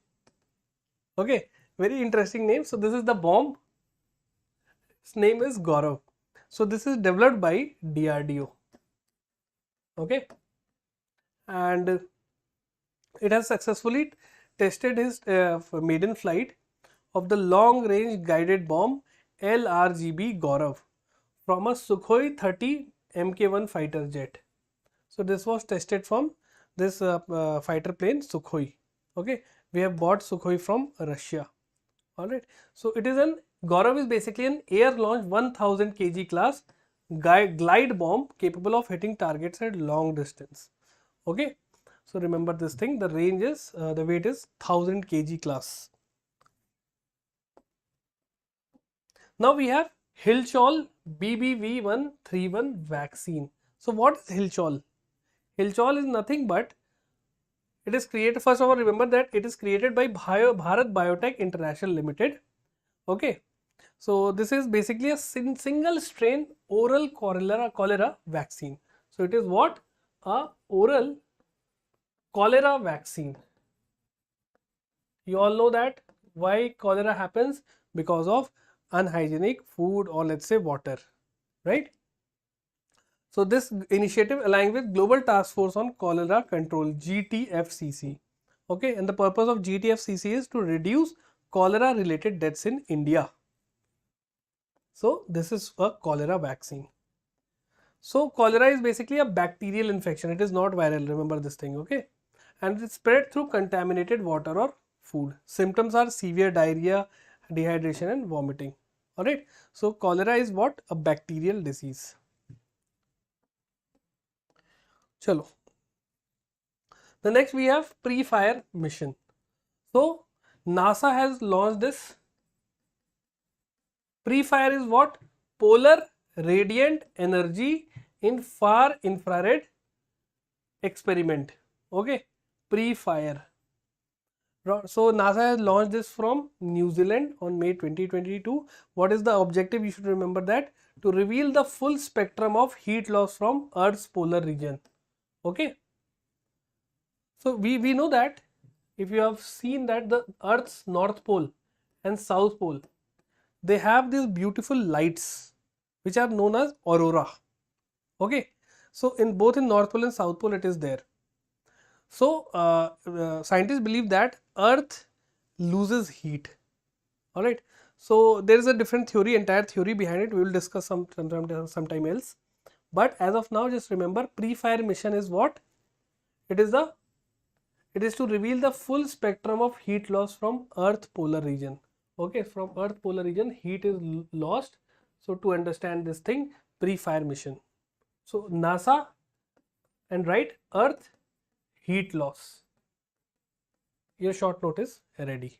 Okay, very interesting name. So this is the bomb. Its name is Gaurav. So this is developed by DRDO. Okay, and it has successfully tested his maiden flight of the long range guided bomb LRGB Gaurav from a Sukhoi 30 Mk1 fighter jet. So this was tested from this fighter plane Sukhoi. Okay, we have bought Sukhoi from Russia. Alright, so it is an Gaurav is basically an air launched 1000 kg class glide bomb capable of hitting targets at long distance. Okay, so remember this thing, the range is the weight is 1000 kg class. Now we have Hilchol BBV131 vaccine. So what is Hilchol? Hilchol is nothing but it is created, first of all remember that it is created by Bharat Biotech International Limited. Okay, so this is basically a single strain oral cholera vaccine. So it is what? A oral cholera vaccine. You all know that why cholera happens? Because of unhygienic food or let's say water, right? So this initiative aligned with Global Task Force on Cholera Control GTFCC. Okay, and the purpose of GTFCC is to reduce cholera related deaths in India. So this is a cholera vaccine. So cholera is basically a bacterial infection. It is not viral. Remember this thing, okay? And it's spread through contaminated water or food. Symptoms are severe diarrhea, dehydration and vomiting. Alright. So cholera is what? A bacterial disease. Chalo. The next we have pre-fire mission. So NASA has launched this. Pre-fire is what? Polar radiant energy in far infrared experiment. Okay, pre-fire. So NASA has launched this from New Zealand on May 2022. What is the objective? You should remember that to reveal the full spectrum of heat loss from Earth's polar region. Okay. So we know that if you have seen that the Earth's North Pole and South Pole, they have these beautiful lights which are known as aurora. Okay. So in both in North Pole and South Pole it is there. So scientists believe that Earth loses heat. Alright. So there is a different theory, entire theory behind it. We will discuss sometime else. But as of now, just remember pre-fire mission is what? It is to reveal the full spectrum of heat loss from Earth polar region. Okay, from Earth polar region heat is lost. So to understand this thing, pre-fire mission. So NASA and write Earth heat loss. Your short notice ready.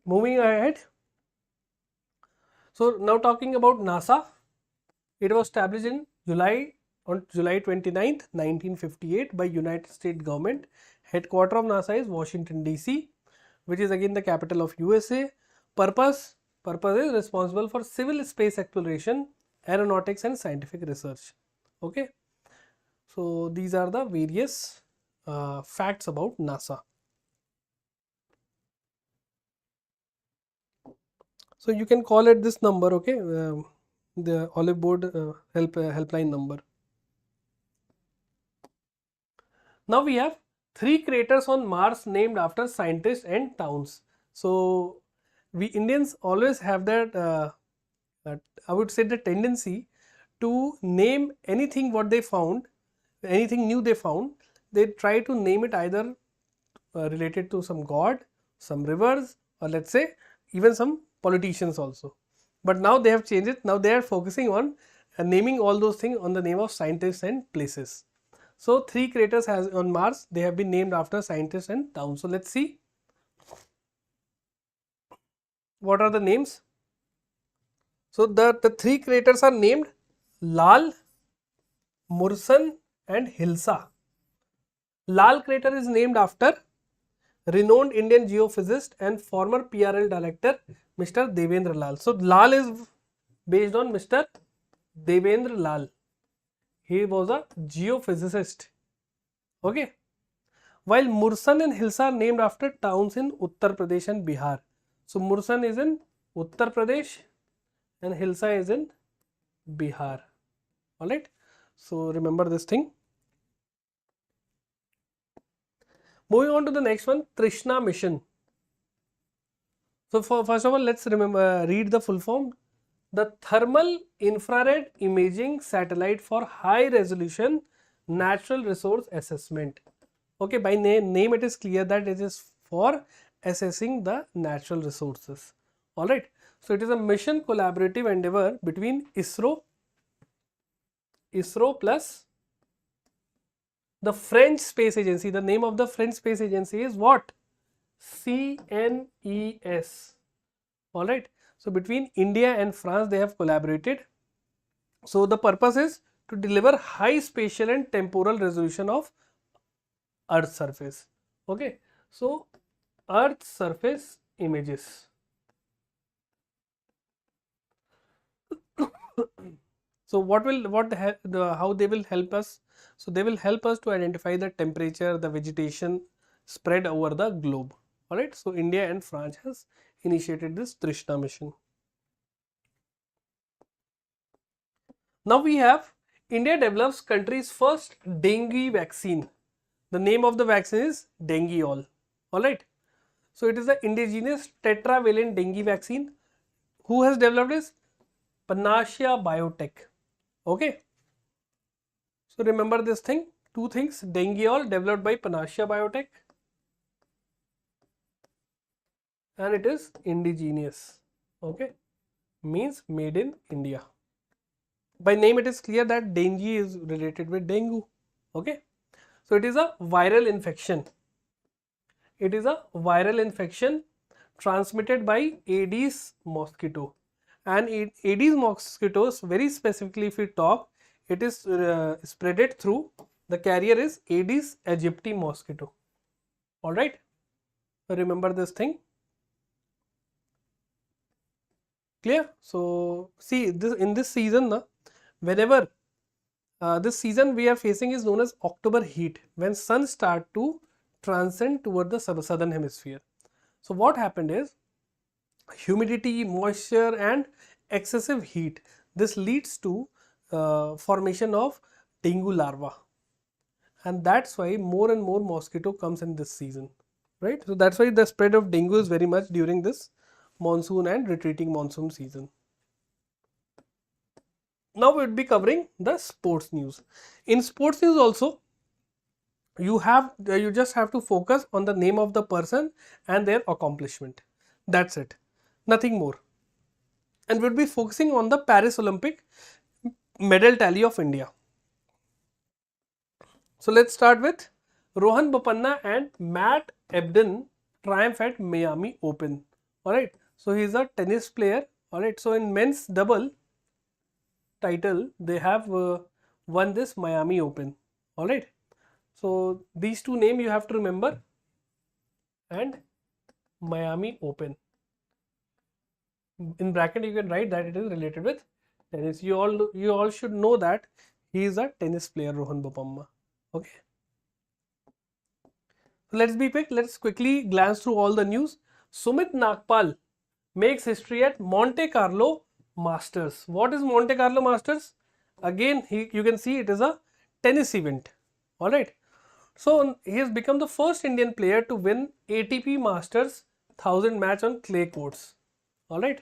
Moving ahead. So now talking about NASA. It was established in on July 29th, 1958 by United States government. Headquarter of NASA is Washington DC, which is again the capital of USA. Purpose is responsible for civil space exploration, aeronautics and scientific research. Okay. So these are the various facts about NASA. So you can call it this number, okay, the Oliveboard helpline number. Now we have 3 craters on Mars named after scientists and towns. So we Indians always have that, I would say, the tendency to name anything what they found, anything new they found, they try to name it either related to some god, some rivers, or let's say even some politicians also. But now they have changed it. Now they are focusing on naming all those things on the name of scientists and places. So 3 craters has on Mars, they have been named after scientists and towns. So let's see what are the names. So the 3 craters are named Lal, Mursan and Hilsa. Lal crater is named after renowned Indian geophysicist and former PRL director Mr. Devendra Lal. So Lal is based on Mr. Devendra Lal. He was a geophysicist. Okay. While Mursan and Hilsa are named after towns in Uttar Pradesh and Bihar. So Mursan is in Uttar Pradesh and Hilsa is in Bihar. Alright. So remember this thing. Moving on to the next one, Trishna mission. So first of all, let's read the full form. The Thermal Infrared Imaging Satellite for High Resolution Natural Resource Assessment. Okay, by name it is clear that it is for assessing the natural resources. Alright, so it is a mission collaborative endeavor between ISRO plus the French Space Agency. The name of the French Space Agency is what? CNES. Alright. So between India and France, they have collaborated. So the purpose is to deliver high spatial and temporal resolution of Earth's surface. Okay. So Earth's surface images. So how they will help us? So they will help us to identify the temperature, the vegetation spread over the globe. Alright, so India and France has initiated this Trishna mission. Now we have India develops country's first dengue vaccine. The name of the vaccine is Dengue-All. Alright, so it is the indigenous tetravalent dengue vaccine. Who has developed this? Panacea Biotech. Okay. So remember this thing, 2 things, Dengue-All developed by Panacea Biotech and it is indigenous. Okay, means made in India. By name it is clear that dengue is related with dengue. Okay, so it is a viral infection. It is a viral infection transmitted by Aedes mosquito. And Aedes mosquitoes, very specifically if we talk, it is spreaded through, the carrier is Aedes aegypti mosquito. Alright, so remember this thing. Clear? So see, this in this season, whenever this season we are facing is known as October heat, when sun start to transcend toward the southern hemisphere. So what happened is humidity, moisture and excessive heat. This leads to formation of dengue larva, and that's why more and more mosquito comes in this season, right? So that's why the spread of dengue is very much during this monsoon and retreating monsoon season. Now we will be covering the sports news. In sports news also, you just have to focus on the name of the person and their accomplishment. That's it, nothing more. And we'll be focusing on the Paris Olympic medal tally of India. So let's start with Rohan Bopanna and Matt Ebden triumph at Miami Open. Alright, so he is a tennis player. Alright, so in men's double title, they have won this Miami Open. Alright, so these 2 names you have to remember, and Miami Open. In bracket you can write that it is related with tennis. You all should know that he is a tennis player, Rohan Bopanna. Okay. So let's be quick. Let's quickly glance through all the news. Sumit Nagpal makes history at Monte Carlo Masters. What is Monte Carlo Masters? Again, you can see it is a tennis event. Alright. So he has become the first Indian player to win ATP Masters 1000 match on clay courts. Alright.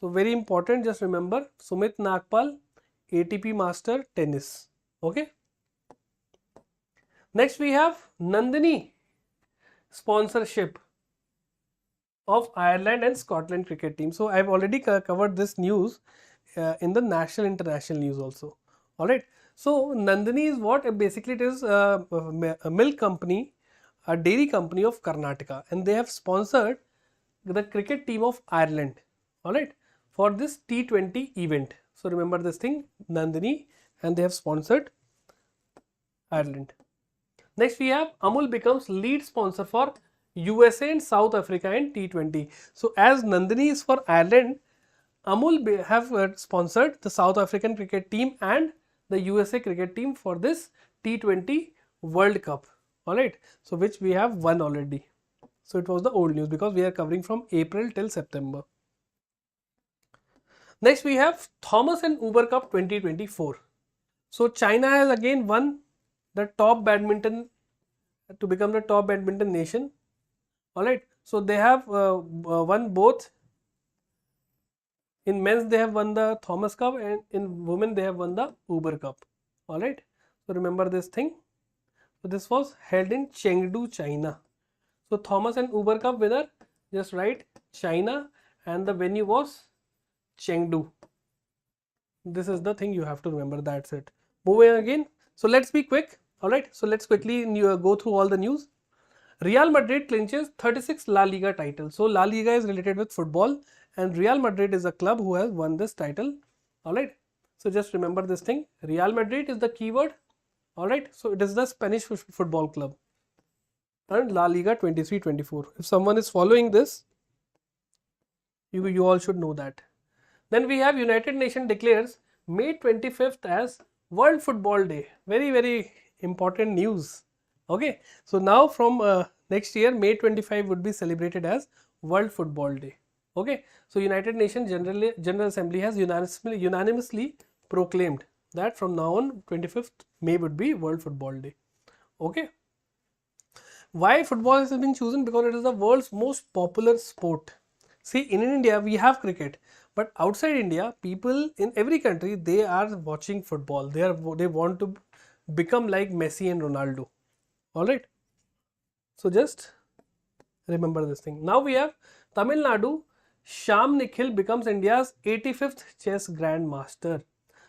So very important, just remember Sumit Nagpal, ATP Master Tennis. Okay. Next we have Nandini sponsorship. of Ireland and Scotland cricket team. So I've already covered this news in the national international news also. Alright. So Nandini is what? Basically it is a milk company, a dairy company of Karnataka, and they have sponsored the cricket team of Ireland. Alright. For this T20 event. So remember this thing, Nandini, and they have sponsored Ireland. Next we have Amul becomes lead sponsor for USA and South Africa in T20. So as Nandini is for Ireland, Amul have sponsored the South African cricket team and the USA cricket team for this T20 World Cup. Alright, so which we have won already. So it was the old news because we are covering from April till September. Next we have Thomas and Uber Cup 2024. So China has again won the top badminton to become the top badminton nation. Alright, so they have won both. In men's they have won the Thomas Cup and in women they have won the Uber Cup. Alright, so remember this thing. So this was held in Chengdu, China. So Thomas and Uber Cup winner, just write China and the venue was Chengdu. This is the thing you have to remember, that's it. Moving again, so let's be quick. Alright, so let's quickly go through all the news. Real Madrid clinches 36 La Liga titles. So La Liga is related with football and Real Madrid is a club who has won this title. Alright, so just remember this thing. Real Madrid is the keyword. Alright, so it is the Spanish football club. And La Liga 23-24. If someone is following this, you all should know that. Then we have United Nations declares May 25th as World Football Day. Very, very important news. Okay, so now from next year May 25 would be celebrated as World Football Day. Okay, so United Nations General Assembly has unanimously proclaimed that from now on 25th May would be World Football Day. Okay, why football has been chosen? Because it is the world's most popular sport. See, in India we have cricket, but outside India, people in every country, they are watching football. They want to become like Messi and Ronaldo. Alright, so just remember this thing. Now we have Tamil Nadu, Shyam Nikhil becomes India's 85th chess grandmaster.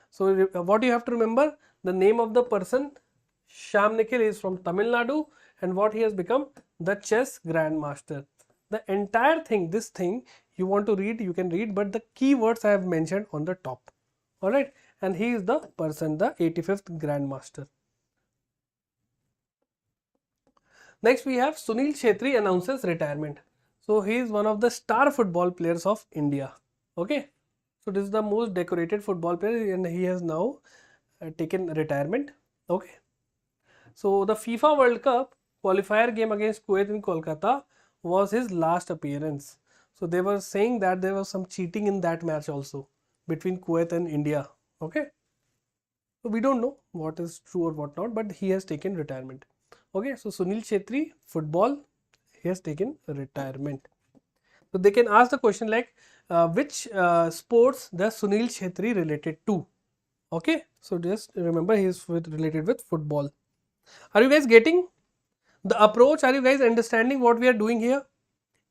So what you have to remember, the name of the person, Shyam Nikhil, is from Tamil Nadu and what he has become, the chess grandmaster. The entire thing, this thing you want to read, you can read, but the keywords I have mentioned on the top. Alright, and he is the person, the 85th grandmaster. Next we have Sunil Chhetri announces retirement. So he is one of the star football players of India. Okay, so this is the most decorated football player and he has now taken retirement. Okay, so the FIFA World Cup qualifier game against Kuwait in Kolkata was his last appearance. So they were saying that there was some cheating in that match also between Kuwait and India. Okay, so we don't know what is true or what not, but he has taken retirement. Okay, so Sunil Chhetri, football, he has taken retirement. So they can ask the question like which sports does Sunil Chhetri related to? Okay, so just remember he is related with football. Are you guys getting the approach? Are you guys understanding what we are doing here?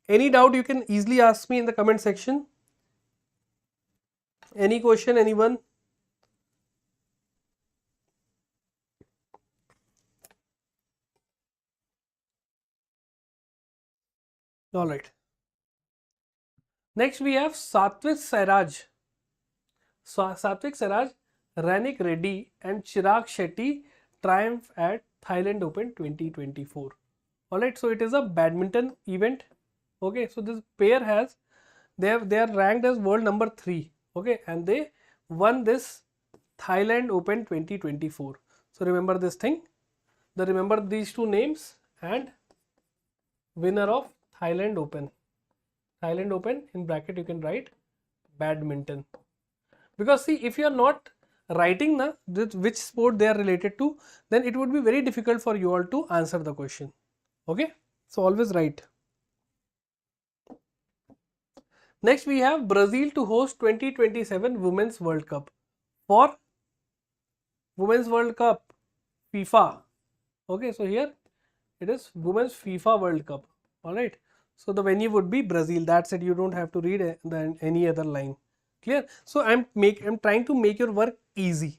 Any doubt you can easily ask me in the comment section. Any question, anyone? Alright. Next we have Satvik Sairaj. Satvik Sairaj, Ranik Reddy and Chirag Shetty triumph at Thailand Open 2024. Alright, so it is a badminton event. Okay, so this pair has, they are ranked as world number 3. Okay, and they won this Thailand Open 2024. So remember this thing. Remember these two names and winner of Thailand Open. Thailand Open, in bracket you can write badminton. Because see, if you are not writing which sport they are related to, then it would be very difficult for you all to answer the question. Okay, so always write. Next we have Brazil to host 2027 Women's World Cup. For Women's World Cup, FIFA. Okay, so here it is Women's FIFA World Cup. Alright, So the venue would be Brazil. That's it. You don't have to read any other line. Clear? So I'm trying to make your work easy.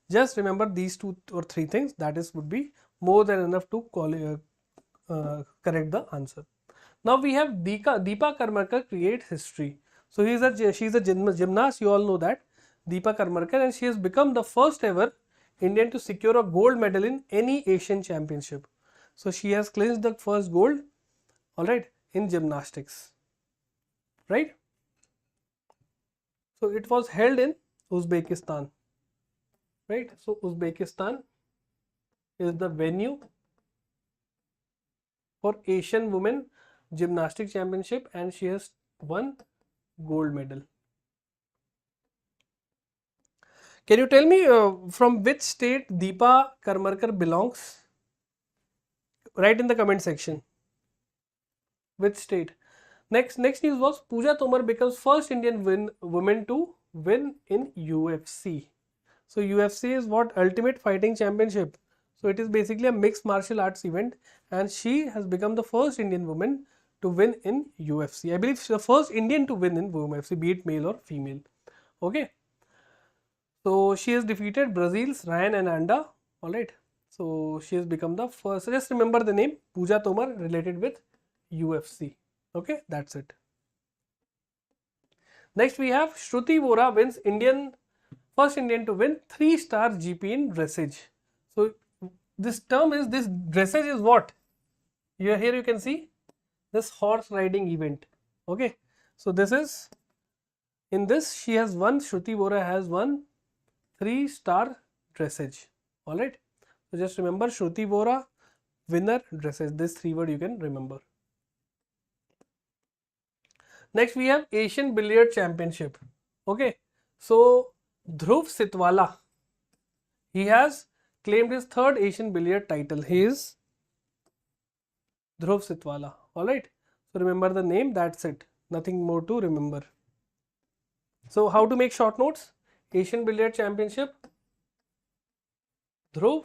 Just remember these 2 or 3 things. That is would be more than enough to correct the answer. Now we have Deepa Karmakar creates history. So she's a gymnast. You all know that, Deepa Karmakar, and she has become the first ever Indian to secure a gold medal in any Asian championship. So she has clinched the first gold, all right, in gymnastics, right? So it was held in Uzbekistan, right? So Uzbekistan is the venue for Asian Women Gymnastics Championship, and she has won gold medal. Can you tell me from which state Deepa Karmakar belongs? Write in the comment section. Which state? Next news was Pooja Tomar becomes first Indian woman to win in UFC. So UFC is what? Ultimate Fighting Championship. So it is basically a mixed martial arts event, and she has become the first Indian woman to win in UFC. I believe she's the first Indian to win in UFC, be it male or female. Okay. So she has defeated Brazil's Ryan Ananda. Alright. So she has become the first. So just remember the name Pooja Tomar related with UFC. Okay, that's it. Next we have Shruti Vora wins first Indian to win 3-star GP in dressage. So this dressage is what? Here you can see this horse riding event. Okay, so this is, in this Shruti Vora has won 3-star dressage. Alright, so just remember Shruti Vora, winner, dressage. This 3 word you can remember. Next we have Asian Billiard Championship. Okay, so Dhruv Sitwala, he has claimed his 3rd Asian Billiard title. He is Dhruv Sitwala. Alright, so remember the name, that's it. Nothing more to remember. So how to make short notes? Asian Billiard Championship, Dhruv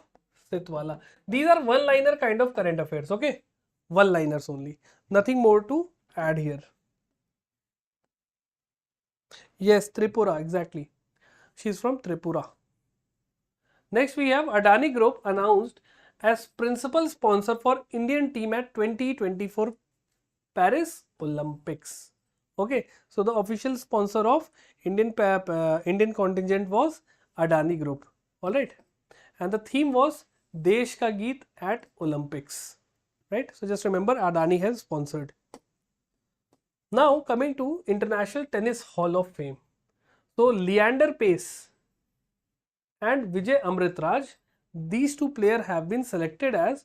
Sitwala. These are one-liner kind of current affairs. Okay, one-liners only. Nothing more to add here. Yes, Tripura, exactly. She's from Tripura. Next we have Adani Group announced as principal sponsor for Indian team at 2024 Paris Olympics. Okay, so the official sponsor of Indian contingent was Adani Group. Alright, and the theme was Desh Ka Geet at Olympics. Right, so just remember Adani has sponsored. Now coming to International Tennis Hall of Fame. So Leander Paes and Vijay Amritraj, these 2 players have been selected as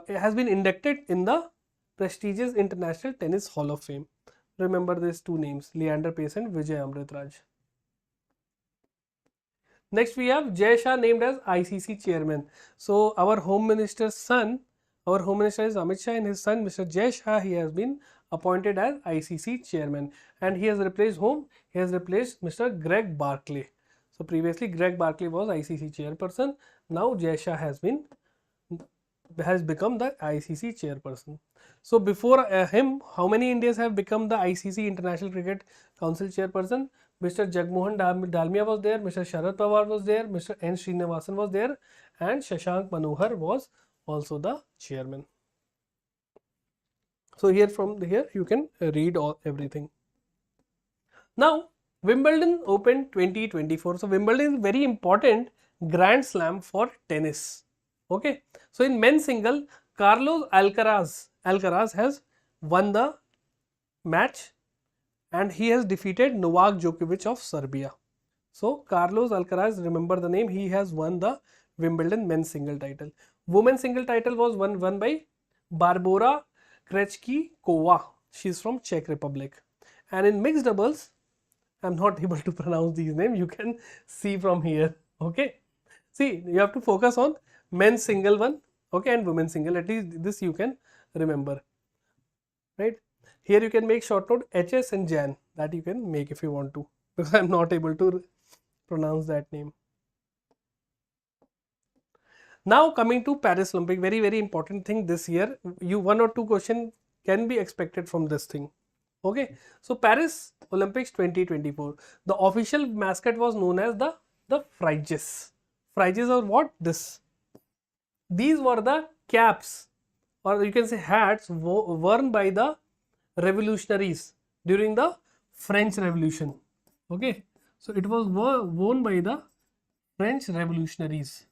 has been inducted in the prestigious International Tennis Hall of Fame. Remember these 2 names, Leander Paes and Vijay Amritraj. Next we have Jai Shah named as ICC chairman. So our Home Minister's son, our Home Minister is Amit Shah, and his son Mr. Jai Shah, he has been appointed as ICC chairman, and he has replaced whom? He has replaced Mr. Greg Barclay. So previously Greg Barclay was ICC chairperson. Now Jai Shah has become the ICC chairperson. So before him, how many Indians have become the ICC International Cricket Council chairperson? Mr. Jagmohan Dalmia was there, Mr. Sharad Pawar was there, Mr. N. Srinivasan was there, and Shashank Manohar was also the chairman. So here you can read everything. Now Wimbledon Open 2024. So Wimbledon is very important Grand Slam for tennis. Okay. So in men's single, Carlos Alcaraz has won the match, and he has defeated Novak Djokovic of Serbia. So Carlos Alcaraz, remember the name, he has won the Wimbledon men's single title. Women's single title was won by Barbora Krejcikova. She's from Czech Republic. And in mixed doubles, I'm not able to pronounce these names. You can see from here. Okay. See, you have to focus on men's single one. Okay, and women's single. At least this you can remember. Right. Here you can make short note HS and Jan. That you can make if you want to, because I'm not able to pronounce that name. Now coming to Paris Olympic, very important thing this year. You 1 or 2 questions can be expected from this thing. Okay, so Paris Olympics 2024. The official mascot was known as the Phryges. Phryges are what? This. These were the caps, or you can say hats, worn by the revolutionaries during the French Revolution. Okay, so it was worn by the French revolutionaries.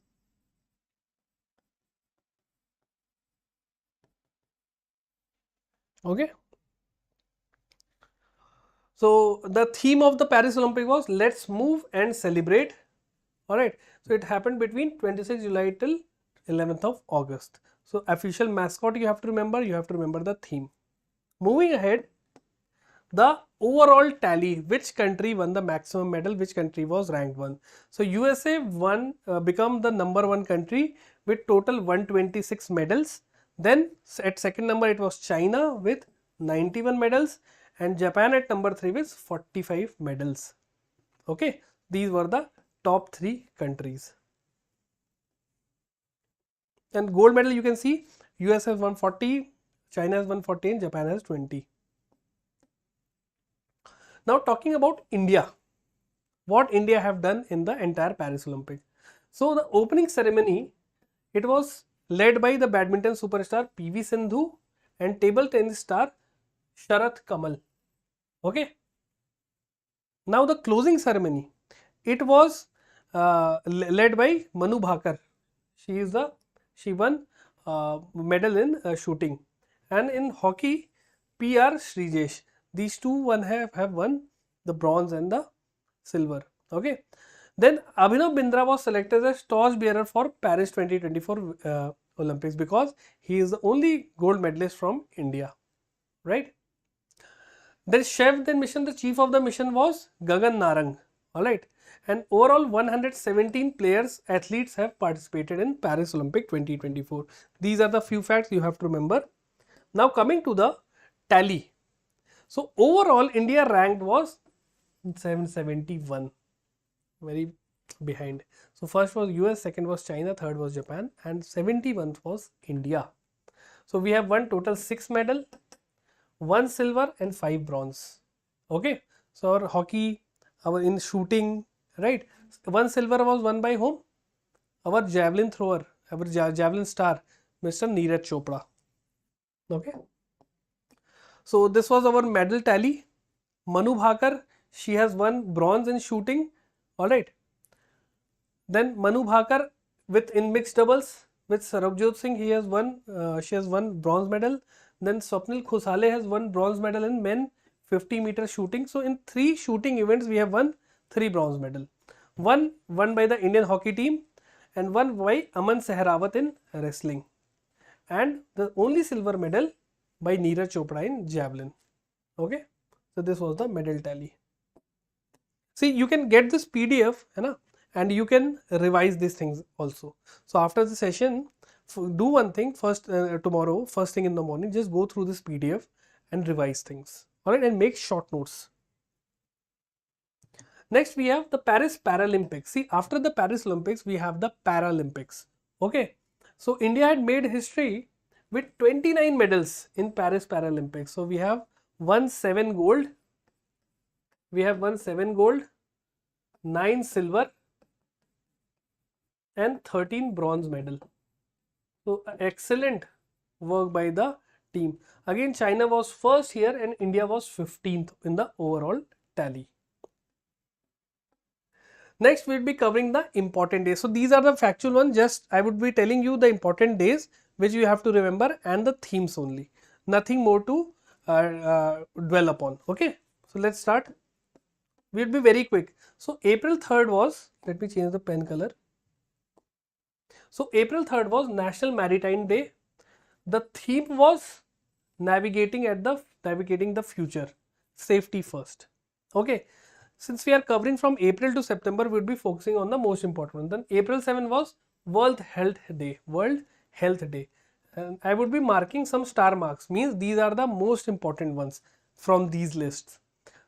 Okay. So the theme of the Paris Olympic was let's move and celebrate. Alright. So it happened between 26 July till 11th of August. So official mascot you have to remember the theme. Moving ahead, the overall tally, which country won the maximum medal, which country was ranked 1. So USA won, become the number 1 country with total 126 medals. Then at second number it was China with 91 medals and Japan at number 3 with 45 medals. Okay, these were the top 3 countries. And gold medal you can see US has 140, China has 140 and Japan has 20. Now talking about India, what India have done in the entire Paris Olympic. So the opening ceremony, it was led by the badminton superstar PV Sindhu and table tennis star Sharat Kamal. Okay. Now the closing ceremony, it was led by Manu Bhakar. She won medal in shooting, and in hockey PR Srijesh. These two have won the bronze and the silver. Okay. Then Abhinav Bindra was selected as torch bearer for Paris 2024 Olympics because he is the only gold medalist from India. Right. The chef, then mission, the chief of the mission was Gagan Narang. Alright. And overall 117 players, athletes have participated in Paris Olympic 2024. These are the few facts you have to remember. Now coming to the tally. So overall India ranked was 771. Very behind. So first was US, second was China, third was Japan and 71th was India. So we have won total 6 medal, 1 silver and 5 bronze. Okay. So our hockey, our in shooting, right, 1 silver was won by whom? Our javelin thrower, our javelin star, Mr. Neeraj Chopra. Okay. So this was our medal tally. Manu Bhakar, she has won bronze in shooting. Alright. Then Manu Bhakar in mixed doubles with Sarabjot Singh, she has won bronze medal. Then Swapnil Khosale has won bronze medal in men 50-meter shooting. So in 3 shooting events we have won 3 bronze medal. One won by the Indian hockey team and one by Aman Sehrawat in wrestling. And the only silver medal by Neeraj Chopra in javelin. Okay. So this was the medal tally. See, you can get this PDF and you can revise these things also. So after the session, do one thing first, tomorrow, first thing in the morning, just go through this PDF and revise things. Alright, and make short notes. Next we have the Paris Paralympics. See, after the Paris Olympics, we have the Paralympics. Okay. So India had made history with 29 medals in Paris Paralympics. So we have won 7 gold. We have won 7 gold, 9 silver and 13 bronze medal. So excellent work by the team. Again, China was first here and India was 15th in the overall tally. Next, we will be covering the important days. So these are the factual ones. Just I would be telling you the important days which you have to remember and the themes only. Nothing more to dwell upon. Okay. So let's start. We will be very quick. So April 3rd was, let me change the pen color. So April 3rd was National Maritime Day. The theme was navigating the future, safety first. Okay. Since we are covering from April to September, we will be focusing on the most important one. Then April 7 was World Health Day. World Health Day. And I would be marking some star marks. Means these are the most important ones from these lists.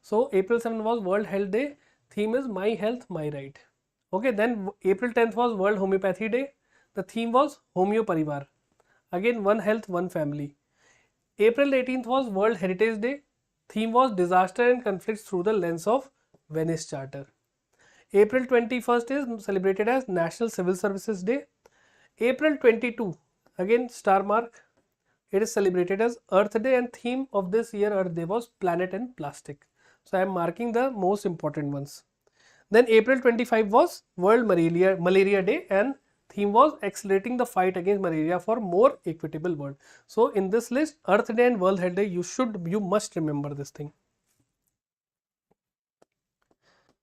So April 7 was World Health Day. Theme is My Health, My Right. Okay. Then April 10th was World Homeopathy Day. The theme was Homeo Parivar. Again, one health, one family. April 18th was World Heritage Day. Theme was Disaster and Conflicts Through the Lens of Venice Charter. April 21st is celebrated as National Civil Services Day. April 22, again star mark, it is celebrated as Earth Day, and theme of this year Earth Day was Planet and Plastic. So I am marking the most important ones. Then April 25 was World Malaria Day, and theme was Accelerating the Fight Against Malaria for More Equitable World. So in this list, Earth Day and World Health Day, you must remember this thing.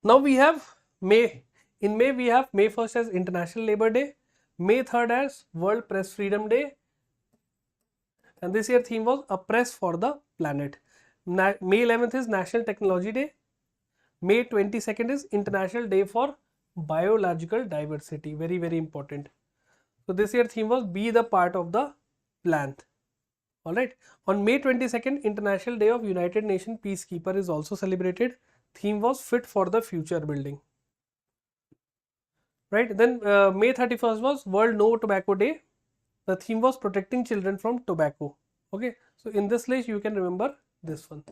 Now we have May. In May we have May 1st as International Labour Day, May 3rd as World Press Freedom Day, and this year theme was A Press for the Planet. May 11th is National Technology Day. May 22nd is International Day for Biological Diversity. Very, very important. So this year theme was Be the Part of the Plant. Alright. On May 22nd, International Day of United Nations Peacekeeper is also celebrated. Theme was Fit for the Future Building. Right. Then May 31st was World No Tobacco Day. The theme was Protecting Children from Tobacco. Okay. So in this list you can remember this one.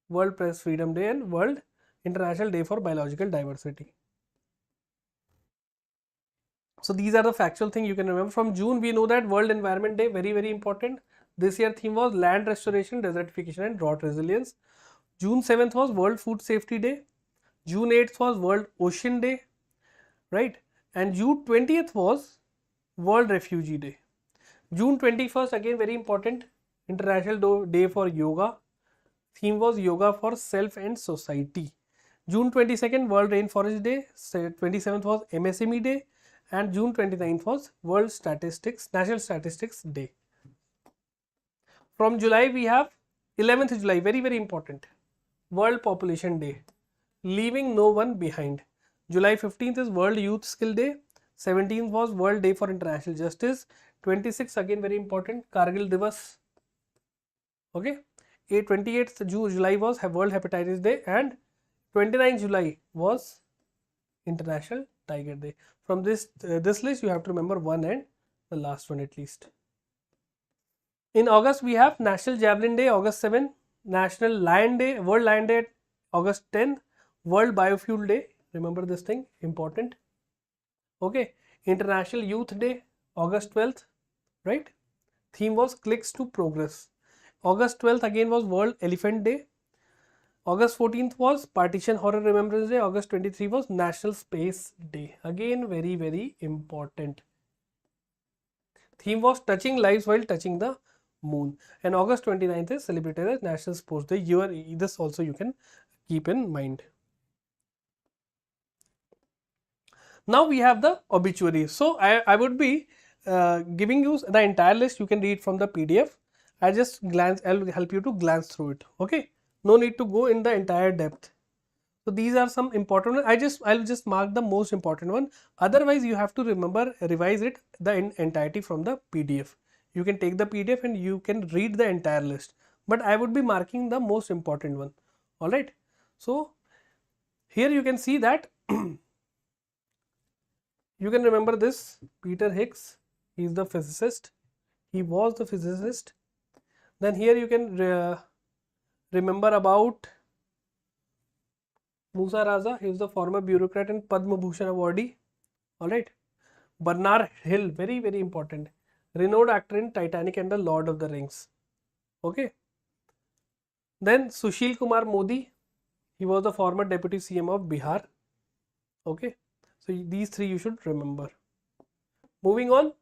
World Press Freedom Day and World International Day for Biological Diversity. So these are the factual things you can remember. From June we know that World Environment Day, very, very important. This year theme was Land Restoration, Desertification and Drought Resilience. June 7th was World Food Safety Day. June 8th was World Ocean Day. Right. And June 20th was World Refugee Day. June 21st, again very important, International Day for Yoga. Theme was Yoga for Self and Society. June 22nd, World Rainforest Day. 27th was MSME Day. And June 29th was World National Statistics Day. From July we have 11th July, very, very important, World Population Day, Leaving No One Behind. July 15th is World Youth Skill Day. 17th was World Day for International Justice. 26th, again very important, Kargil Divas. Okay. 28th July was World Hepatitis Day, and 29th July was International Tiger Day. From this list you have to remember one and the last one at least. In August we have National Javelin Day, August 7, National Lion Day, World Lion Day, August 10, World Biofuel Day. Remember this thing, important. Okay. International Youth Day, August 12th, right? Theme was Clicks to Progress. August 12th again was World Elephant Day. August 14th was Partition Horror Remembrance Day. August 23 was National Space Day. Again very, very important. Theme was Touching Lives While Touching the Moon. And August 29th is celebrated as National Sports Day. This also you can keep in mind. Now we have the obituaries. So I would be giving you the entire list. You can read from the PDF. I'll help you to glance through it. Okay. No need to go in the entire depth. So these are some important ones. I'll just mark the most important one. Otherwise you have to revise it the entirety from the PDF. You can take the PDF and you can read the entire list. But I would be marking the most important one. Alright. So here you can see that you can remember this Peter Higgs. He is the physicist. He was the physicist. Then here you can remember about Musa Raza. He is the former bureaucrat and Padma Bhushan awardee. Alright. Bernard Hill, very, very important. Renowned actor in Titanic and the Lord of the Rings. Okay. Then Sushil Kumar Modi. He was the former deputy CM of Bihar. Okay. So these three you should remember. Moving on.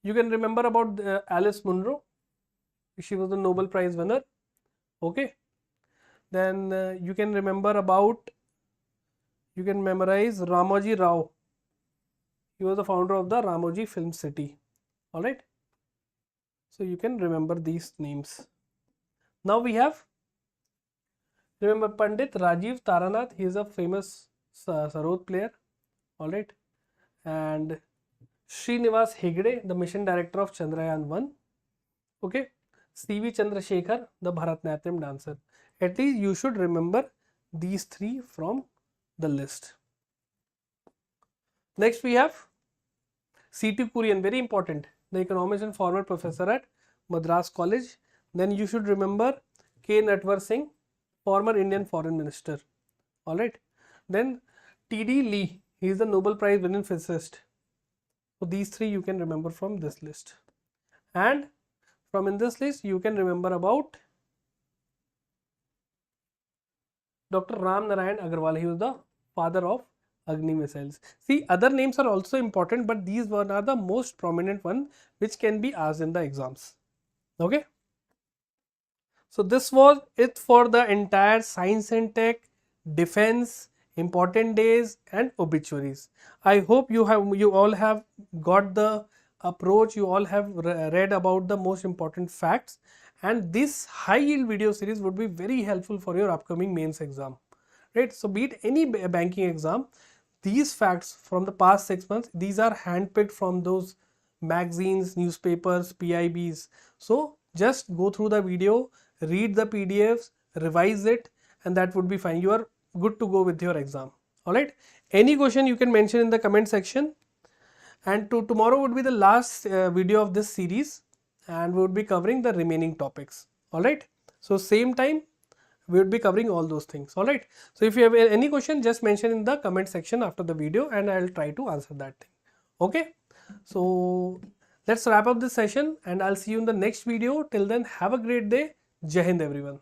You can remember about Alice Munro. She was the Nobel Prize winner. Okay. Then you can remember about, you can memorize Ramoji Rao. He was the founder of the Ramoji Film City. Alright. So you can remember these names. Now we have, remember Pandit Rajiv Taranath. He is a famous Sarod player. Alright. And Srinivas Hegde, the mission director of Chandrayaan 1. Okay. C.V. Chandrasekhar, the Bharatanatyam dancer. At least you should remember these three from the list. Next we have C.T. Kurian, very important, the economist and former professor at Madras College. Then you should remember K. Natwar Singh, former Indian Foreign Minister. Alright. Then T.D. Lee, he is the Nobel Prize winning physicist. So these three you can remember from this list. And from in this list you can remember about Dr. Ram Narayan Agarwal. He was the father of Agni missiles. See, other names are also important, but these one are the most prominent one which can be asked in the exams. Okay. So this was it for the entire science and tech, defense, important days and obituaries. I hope you all have got the approach, you all have read about the most important facts, and this high yield video series would be very helpful for your upcoming mains exam. Right? So be it any banking exam, these facts from the past 6 months, these are handpicked from those magazines, newspapers, PIBs. So just go through the video, read the PDFs, revise it, and that would be fine. You are good to go with your exam. Alright. Any question you can mention in the comment section. And tomorrow would be the last video of this series, and we would be covering the remaining topics. Alright. So same time we would be covering all those things. Alright. So if you have any question, just mention in the comment section after the video and I will try to answer that thing. Okay. So let's wrap up this session and I'll see you in the next video. Till then, have a great day. Jai Hind everyone.